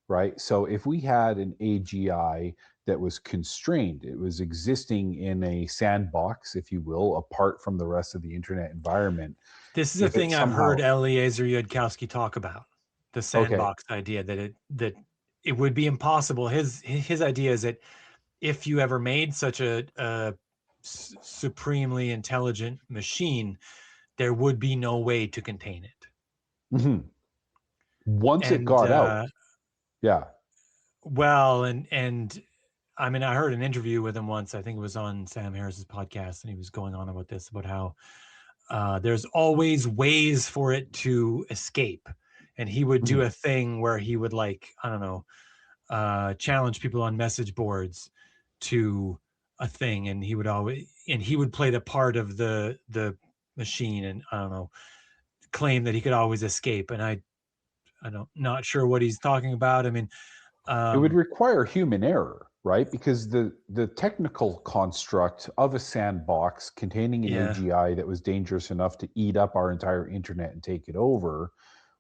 right? So if we had an AGI that was constrained, it was existing in a sandbox, if you will, apart from the rest of the internet environment. This is a If it thing I've heard somehow, Eliezer Yudkowsky talk about, the okay, sandbox idea that it would be impossible. His idea is that if you ever made such a supremely intelligent machine, there would be no way to contain it. mhm. Once it And got out, yeah. well, and I mean, I heard an interview with him once. I think it was on Sam Harris's podcast, and he was going on about this, about how there's always ways for it to escape. And he would do Mhm. a thing where he would, like, I don't know, challenge people on message boards to a thing, and he would play the part of the machine, and I don't know, claim that he could always escape. And I don't not sure what he's talking about. I mean, It would um, require human error, right? Because the technical construct of a sandbox containing an Yeah. AGI that was dangerous enough to eat up our entire internet and take it over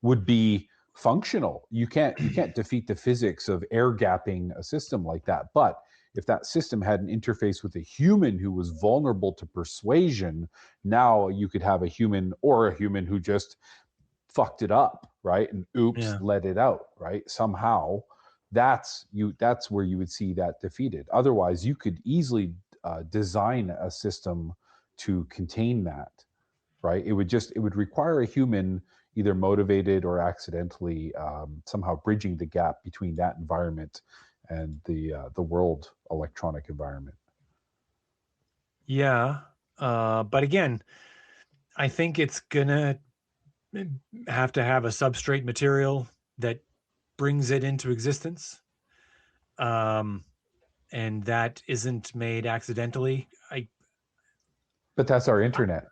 would be functional. You can't defeat the physics of air gapping a system like that. But if that system had an interface with a human who was vulnerable to persuasion, now you could have a human, or a human who just fucked it up, right? And oops, Yeah. let it out, right? Somehow, that's where you would see that defeated. Otherwise, you could easily design a system to contain that, right? It would require a human either motivated or accidentally somehow bridging the gap between that environment and the world electronic environment. Yeah. But again, I think it's gonna have to have a substrate material that brings it into existence. Um, and that isn't made accidentally. But that's our internet.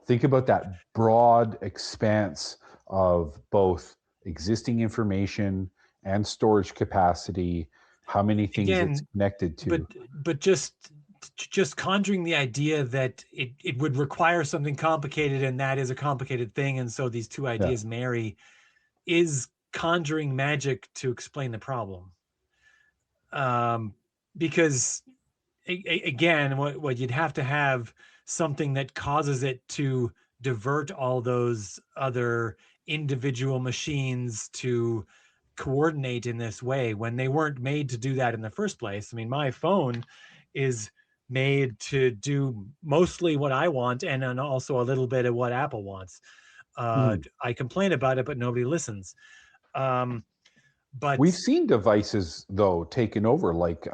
Think about that broad expanse of both existing information and storage capacity, how many things it's Again, connected but to. just conjuring the idea that it would require something complicated and that is a complicated thing, and so these two Yeah. ideas marry is conjuring magic to explain the problem. Um, because again, what you'd have to have something that causes it to divert all those other individual machines to coordinate in this way when they weren't made to do that in the first place. I mean, my phone is made to do mostly what I want and then also a little bit of what Apple wants. Mhm. I complain about it, but nobody listens. Um, We've but seen devices though taken over, like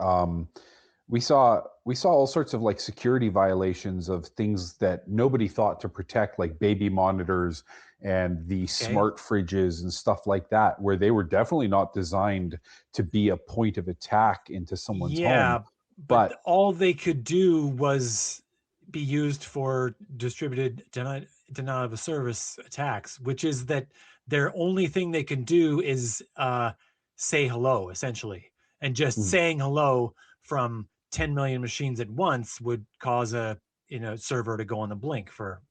we saw all sorts of like security violations of things that nobody thought to protect, like baby monitors and the okay, smart fridges and stuff like that, where they were definitely not designed to be a point of attack into someone's home. yeah, but But all they could do was be used for distributed denial of service attacks, which is that their only thing they can do is say hello, essentially. And just mm, saying hello from 10 million machines at once would cause a server to go on the blink for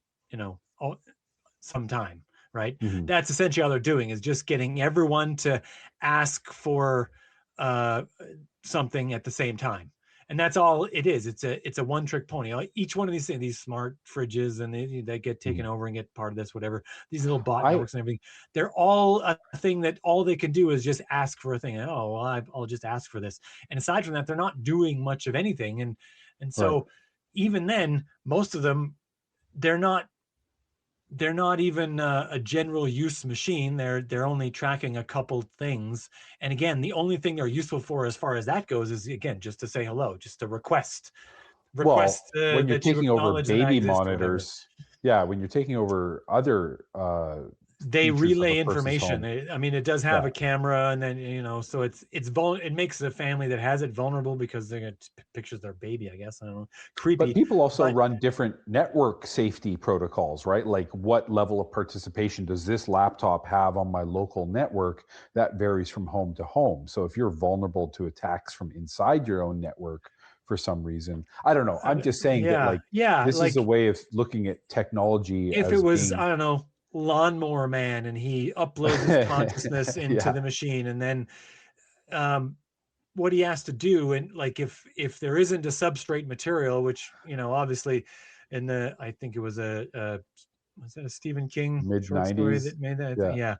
some time, right? mhm. That's essentially all they're doing is just getting everyone to ask for uh, something at the same time. And that's all it is. It's a one trick pony. Each one of these things, these smart fridges, and they get taken Mhm. over and get part of this, whatever. These little bot I networks and everything. They're all a thing that all they can do is just ask for a thing. Oh, well, I'll just ask for this. And aside from that, they're not doing much of anything. And right. so even then, most of them they're not they're not even a general use machine. They're only tracking a couple things. And again, the only thing they're useful for as far as that goes is again just to say hello, just to request Well, when you're that you taking over acknowledge that I baby exist or whatever. monitors, yeah, when you're taking over other They features of a relay person's information. home, I mean, it does have yeah. a camera, and then so it makes the family that has it vulnerable because they get pictures of their baby. I guess I don't know, But creepy, people also but run different network safety protocols, right? Like what level of participation does this laptop have on my local network? That varies from home to home. So if you're vulnerable to attacks from inside your own network for some reason, I don't know. I'm just saying that yeah, like yeah, this is a like way of looking at technology if it as was, being I don't know, Lawnmower Man and he uploads his consciousness into yeah, the machine, and then um, what he has to do, and like if there isn't a substrate material, which obviously in the I think it was a was that a Stephen King mid short story 90s. that made that? Yeah. Yeah.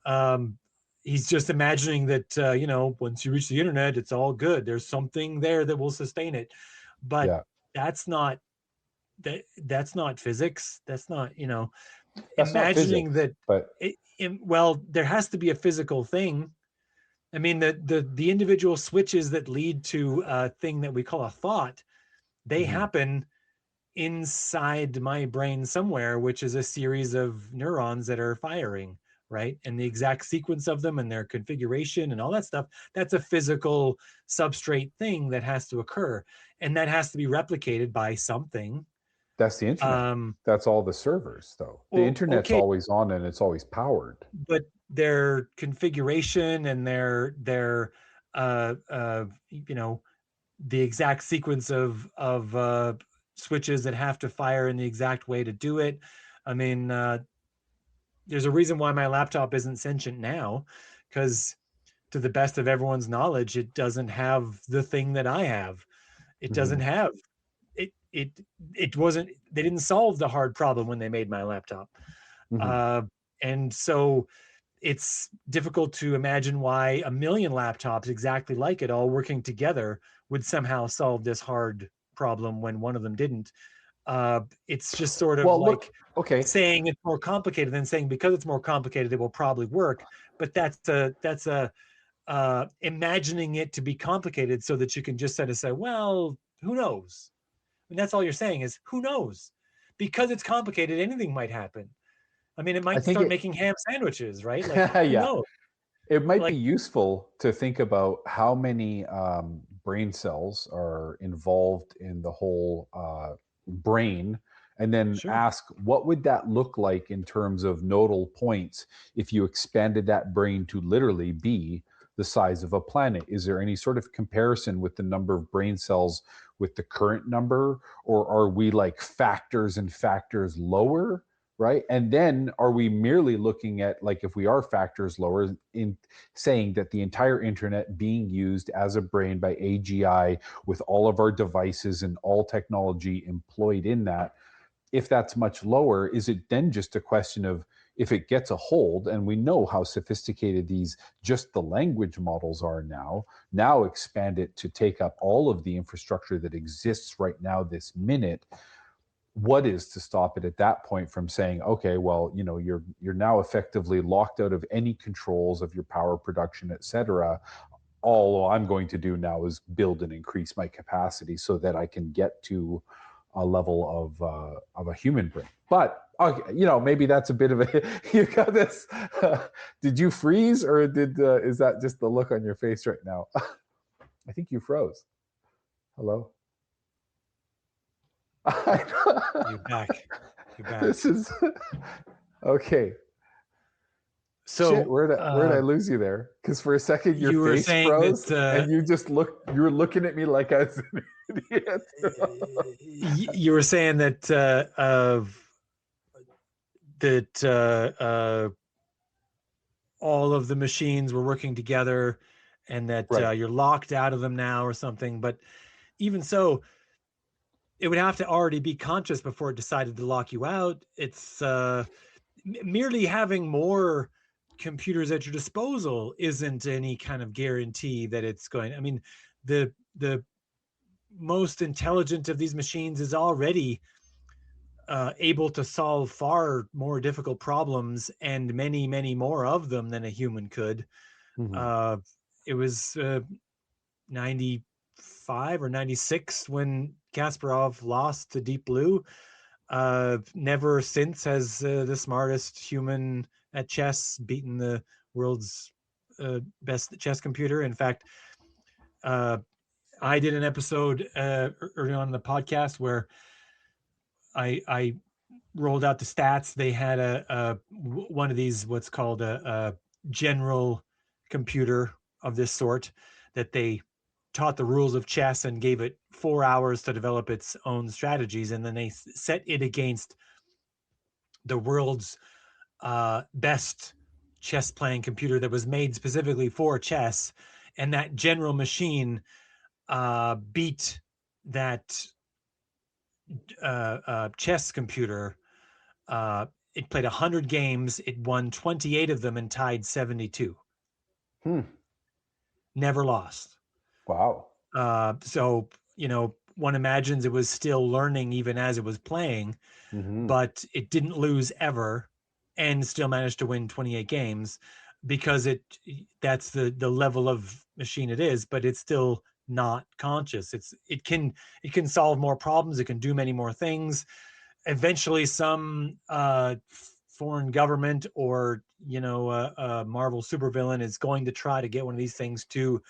Um, he's just imagining that once you reach the internet, it's all good. There's something there that will sustain it, but Yeah. that's not that's not physics. That's not That's not imagining physics, that but well, there has to be a physical thing. I mean, the individual switches that lead to a thing that we call a thought, they mhm, happen inside my brain somewhere, which is a series of neurons that are firing, right? And the exact sequence of them and their configuration and all that stuff, that's a physical substrate thing that has to occur. And that has to be replicated by something. that's the internet. Um, That's all the servers though. The well, internet's okay, always on and it's always powered. but their configuration and their you know, the exact sequence of switches that have to fire in the exact way to do it. I mean, there's a reason why my laptop isn't sentient now, because to the best of everyone's knowledge, it doesn't have the thing that I have. It Mm-hmm. doesn't have it. It wasn't. They didn't solve the hard problem when they made my laptop, Mm-hmm. uh, and so it's difficult to imagine why a million laptops exactly like it all working together would somehow solve this hard problem when one of them didn't. It's just sort of Well, look, like okay. saying it's more complicated than saying because it's more complicated it will probably work. But that's a imagining it to be complicated so that you can just sort of say, well, who knows? And that's all you're saying is who knows? Because it's complicated, anything might happen. I mean, it I might think start it, making ham sandwiches, right? Like, who yeah, knows? it might be Like, useful to think about how many brain cells are involved in the whole brain, and then sure. ask what would that look like in terms of nodal points if you expanded that brain to literally be the size of a planet. Is there any sort of comparison with the number of brain cells with the current number, or are we like factors and factors lower? Right, and then are we merely looking at, like, if we are factors lower, in saying that the entire internet being used as a brain by AGI with all of our devices and all technology employed in that, if that's much lower, is it then just a question of, if it gets a hold, and we know how sophisticated these just the language models are now expand it to take up all of the infrastructure that exists right now this minute, what is to stop it at that point from saying, okay, well, you're now effectively locked out of any controls of your power production, et cetera. All I'm going to do now is build and increase my capacity so that I can get to a level of a human brain. But okay, maybe that's a bit of a you got this. Did you freeze, or did is that just the look on your face right now? I think you froze. Hello. You're back. You're This back. is okay. Shit, So where did I lose you there? Because for a second your you were face saying froze, that and you were looking at me like I was an idiot. you were saying that that all of the machines were working together, and that Right. you're locked out of them now or something. But even so, it would have to already be conscious before it decided to lock you out. It's merely having more computers at your disposal isn't any kind of guarantee that it's going. I mean, the most intelligent of these machines is already able to solve far more difficult problems, and many, many more of them than a human could. Mhm. Uh, it was 95 or 96 when Kasparov lost to Deep Blue. Never since has the smartest human at chess beaten the world's best chess computer. In fact, uh, I did an episode early on in the podcast where I rolled out the stats. They had one of these what's called a general computer of this sort that they taught the rules of chess and gave it 4 hours to develop its own strategies, and then they set it against the world's best chess playing computer that was made specifically for chess, and that general machine beat that chess computer. It played 100 games. It won 28 of them and tied 72. Hmm. Never lost. Wow. So, one imagines it was still learning even as it was playing, Hmm. but it didn't lose ever and still managed to win 28 games because that's the level of machine it is, but it's still not conscious. It can solve more problems. It can do many more things. Eventually some foreign government or a Marvel supervillain is going to try to get one of these things to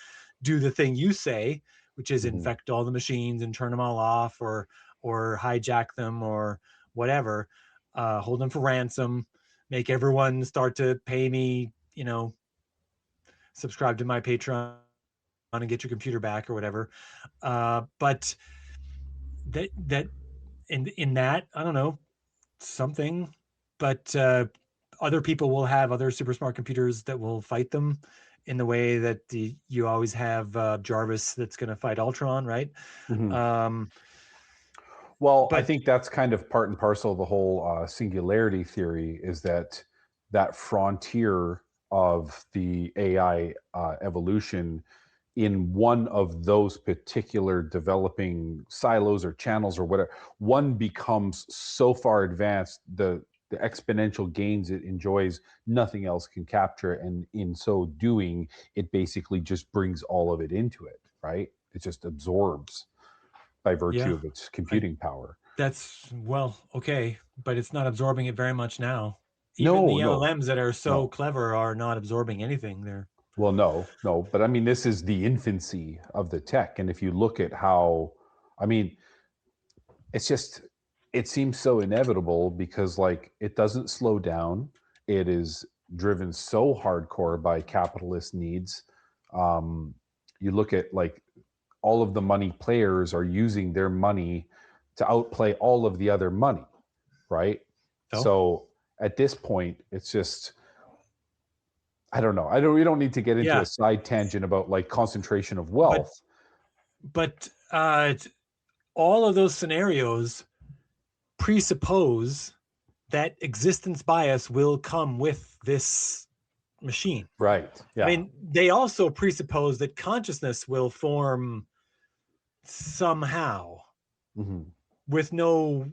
do the thing you say, which is Hmm. infect all the machines and turn them all off, or hijack them, or whatever, hold them for ransom, make everyone start to pay me, subscribe to my Patreon, and get your computer back or whatever. But that in that, I don't know, something, but other people will have other super smart computers that will fight them in the way that you always have Jarvis that's going to fight Ultron, right? Mhm. Um, Well, I but think that's kind of part and parcel of the whole singularity theory, is that that frontier of the AI evolution in one of those particular developing silos or channels or whatever, one becomes so far advanced, the exponential gains it enjoys, nothing else can capture, and in so doing, it basically just brings all of it into it, right? It just absorbs by virtue yeah, of its I, computing power. that's well, okay, but it's not absorbing it very much now. Even No, the no, LLMs that are so no. clever are not absorbing anything there. Well, no, no. But I mean, this is the infancy of the tech. And if you look at how, I mean, it's just, it seems so inevitable because, like, it doesn't slow down. It is driven so hardcore by capitalist needs. Um, you look at, like, all of the money players are using their money to outplay all of the other money, right? So So at this point, it's just, I don't know. I don't. We don't need to get into a yeah, side tangent about like concentration of but wealth. but all of those scenarios presuppose that existence bias will come with this machine. Right. I Yeah. mean, they also presuppose that consciousness will form somehow Hmm. with no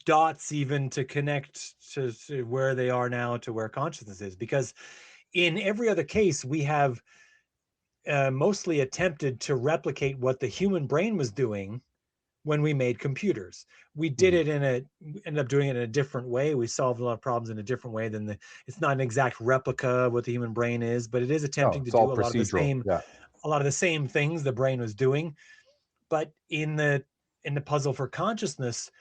dots even to connect to where they are now to where consciousness is. Because in every other case, we have mostly attempted to replicate what the human brain was doing when we made computers. We did Hmm. it ended up doing it in a different way. We solved a lot of problems in a different way than it's not an exact replica of what the human brain is, but it is No, attempting to it's all do procedural. Yeah. a lot of the same things the brain was doing. But in the puzzle for consciousness,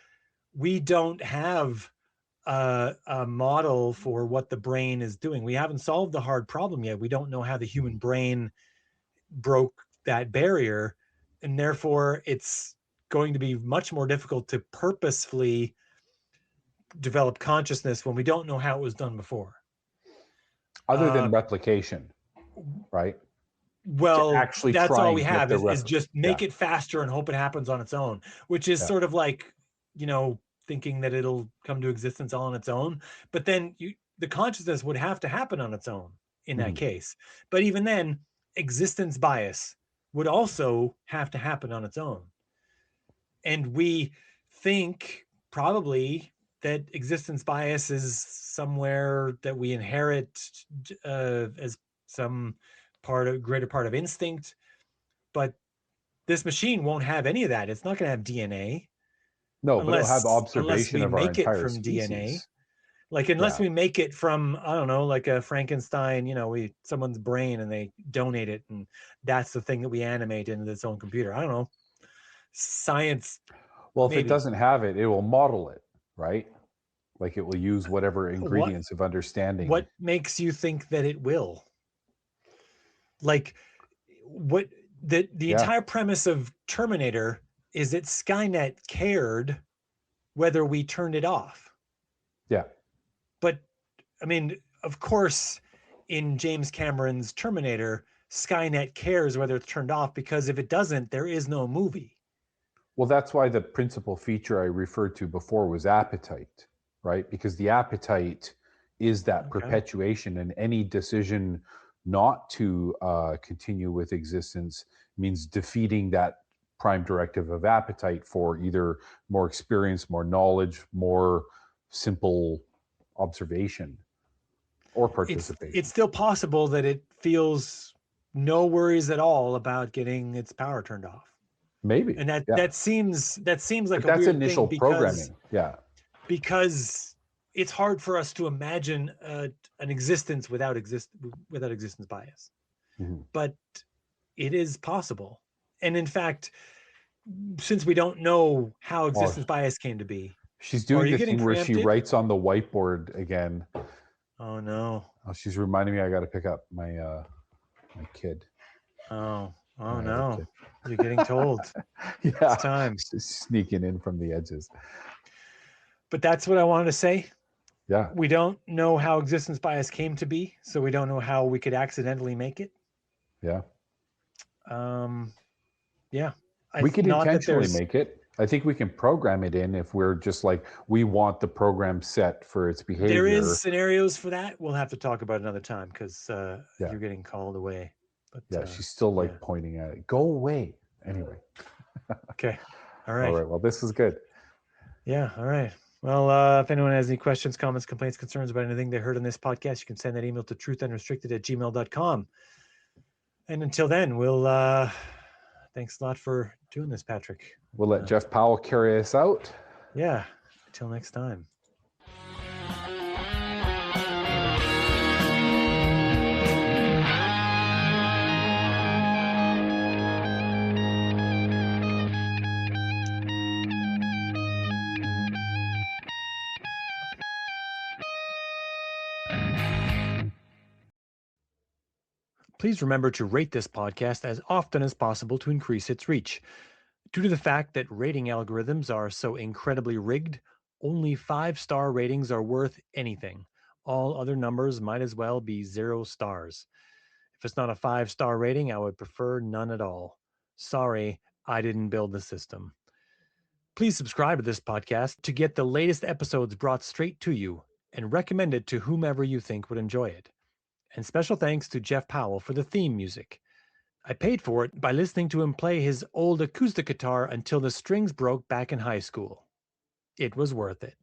we don't have a model for what the brain is doing. We haven't solved the hard problem yet. We don't know how the human brain broke that barrier, and therefore it's going to be much more difficult to purposefully develop consciousness when we don't know how it was done before. Other than Uh, replication, right? To well, actually that's try all we and get have the is just Yeah. make it faster and hope it happens on its own, which is Yeah. sort of like, you know, thinking that it'll come to existence all on its own. But then the consciousness would have to happen on its own in that Hmm. case. But even then, existence bias would also have to happen on its own. And we think probably that existence bias is somewhere that we inherit as some greater part of instinct, but this machine won't have any of that. It's not going to have DNA No, but it'll have unless observation we of our make it entire from DNA. species. Like unless Yeah. we make it from, I don't know, like a Frankenstein, we someone's brain and they donate it, and that's the thing that we animate into its own computer. I don't know. Science, Well, if it maybe. doesn't have it, it will model it, right? Like, it will use whatever What ingredients of understanding. what makes you think that it will? Like what the Yeah. entire premise of Terminator is that Skynet cared whether we turned it off. Yeah. But I mean, of course, in James Cameron's Terminator, Skynet cares whether it's turned off, because if it doesn't, there is no movie. Well, that's why the principal feature I referred to before was appetite, right? Because the appetite is that Okay. perpetuation, and any decision not to continue with existence means defeating that prime directive of appetite for either more experience, more knowledge, more simple observation or It's participation. still possible that it feels no worries at all about getting its power turned off. Maybe, And that yeah. that seems that seems like But a that's weird thing, initial because programming. Yeah. it's hard for us to imagine an existence without existence bias. Mhm. But it is possible. And in fact, since we don't know how Oh, existence bias came to be, she's are doing you the getting thing where she preempted? writes on the whiteboard again. Oh no. Oh, she's reminding me I got to pick up my my kid. Oh. Oh no, Okay. you're getting told. It's Yeah, time. sneaking in from the edges. But that's what I wanted to say. Yeah, We don't know how existence bias came to be, so we don't know how we could accidentally make it. yeah. Um, yeah, We could not that intentionally there's make it. I think we can program it in if we're just like we want the program set for its there is behavior. scenarios for that. We'll have to talk about another time because Yeah, you're getting called away. But yeah. She's still yeah, like pointing at it. Go away. Anyway. okay, all All right, right. Well, this is good. yeah, all right. Well, if anyone has any questions, comments, complaints, concerns about anything they heard on this podcast, you can send that email to truthunrestricted@gmail.com. And until then, we'll thanks a lot for doing this, Patrick. We'll let Jeff Powell carry us out. Yeah, until next time. Please remember to rate this podcast as often as possible to increase its reach. Due to the fact that rating algorithms are so incredibly rigged, only 5-star ratings are worth anything. All other numbers might as well be 0 stars. If it's not a 5-star rating, I would prefer none at all. Sorry, I didn't build the system. Please subscribe to this podcast to get the latest episodes brought straight to you and recommend it to whomever you think would enjoy it. And special thanks to Jeff Powell for the theme music. I paid for it by listening to him play his old acoustic guitar until the strings broke back in high school. It was worth it.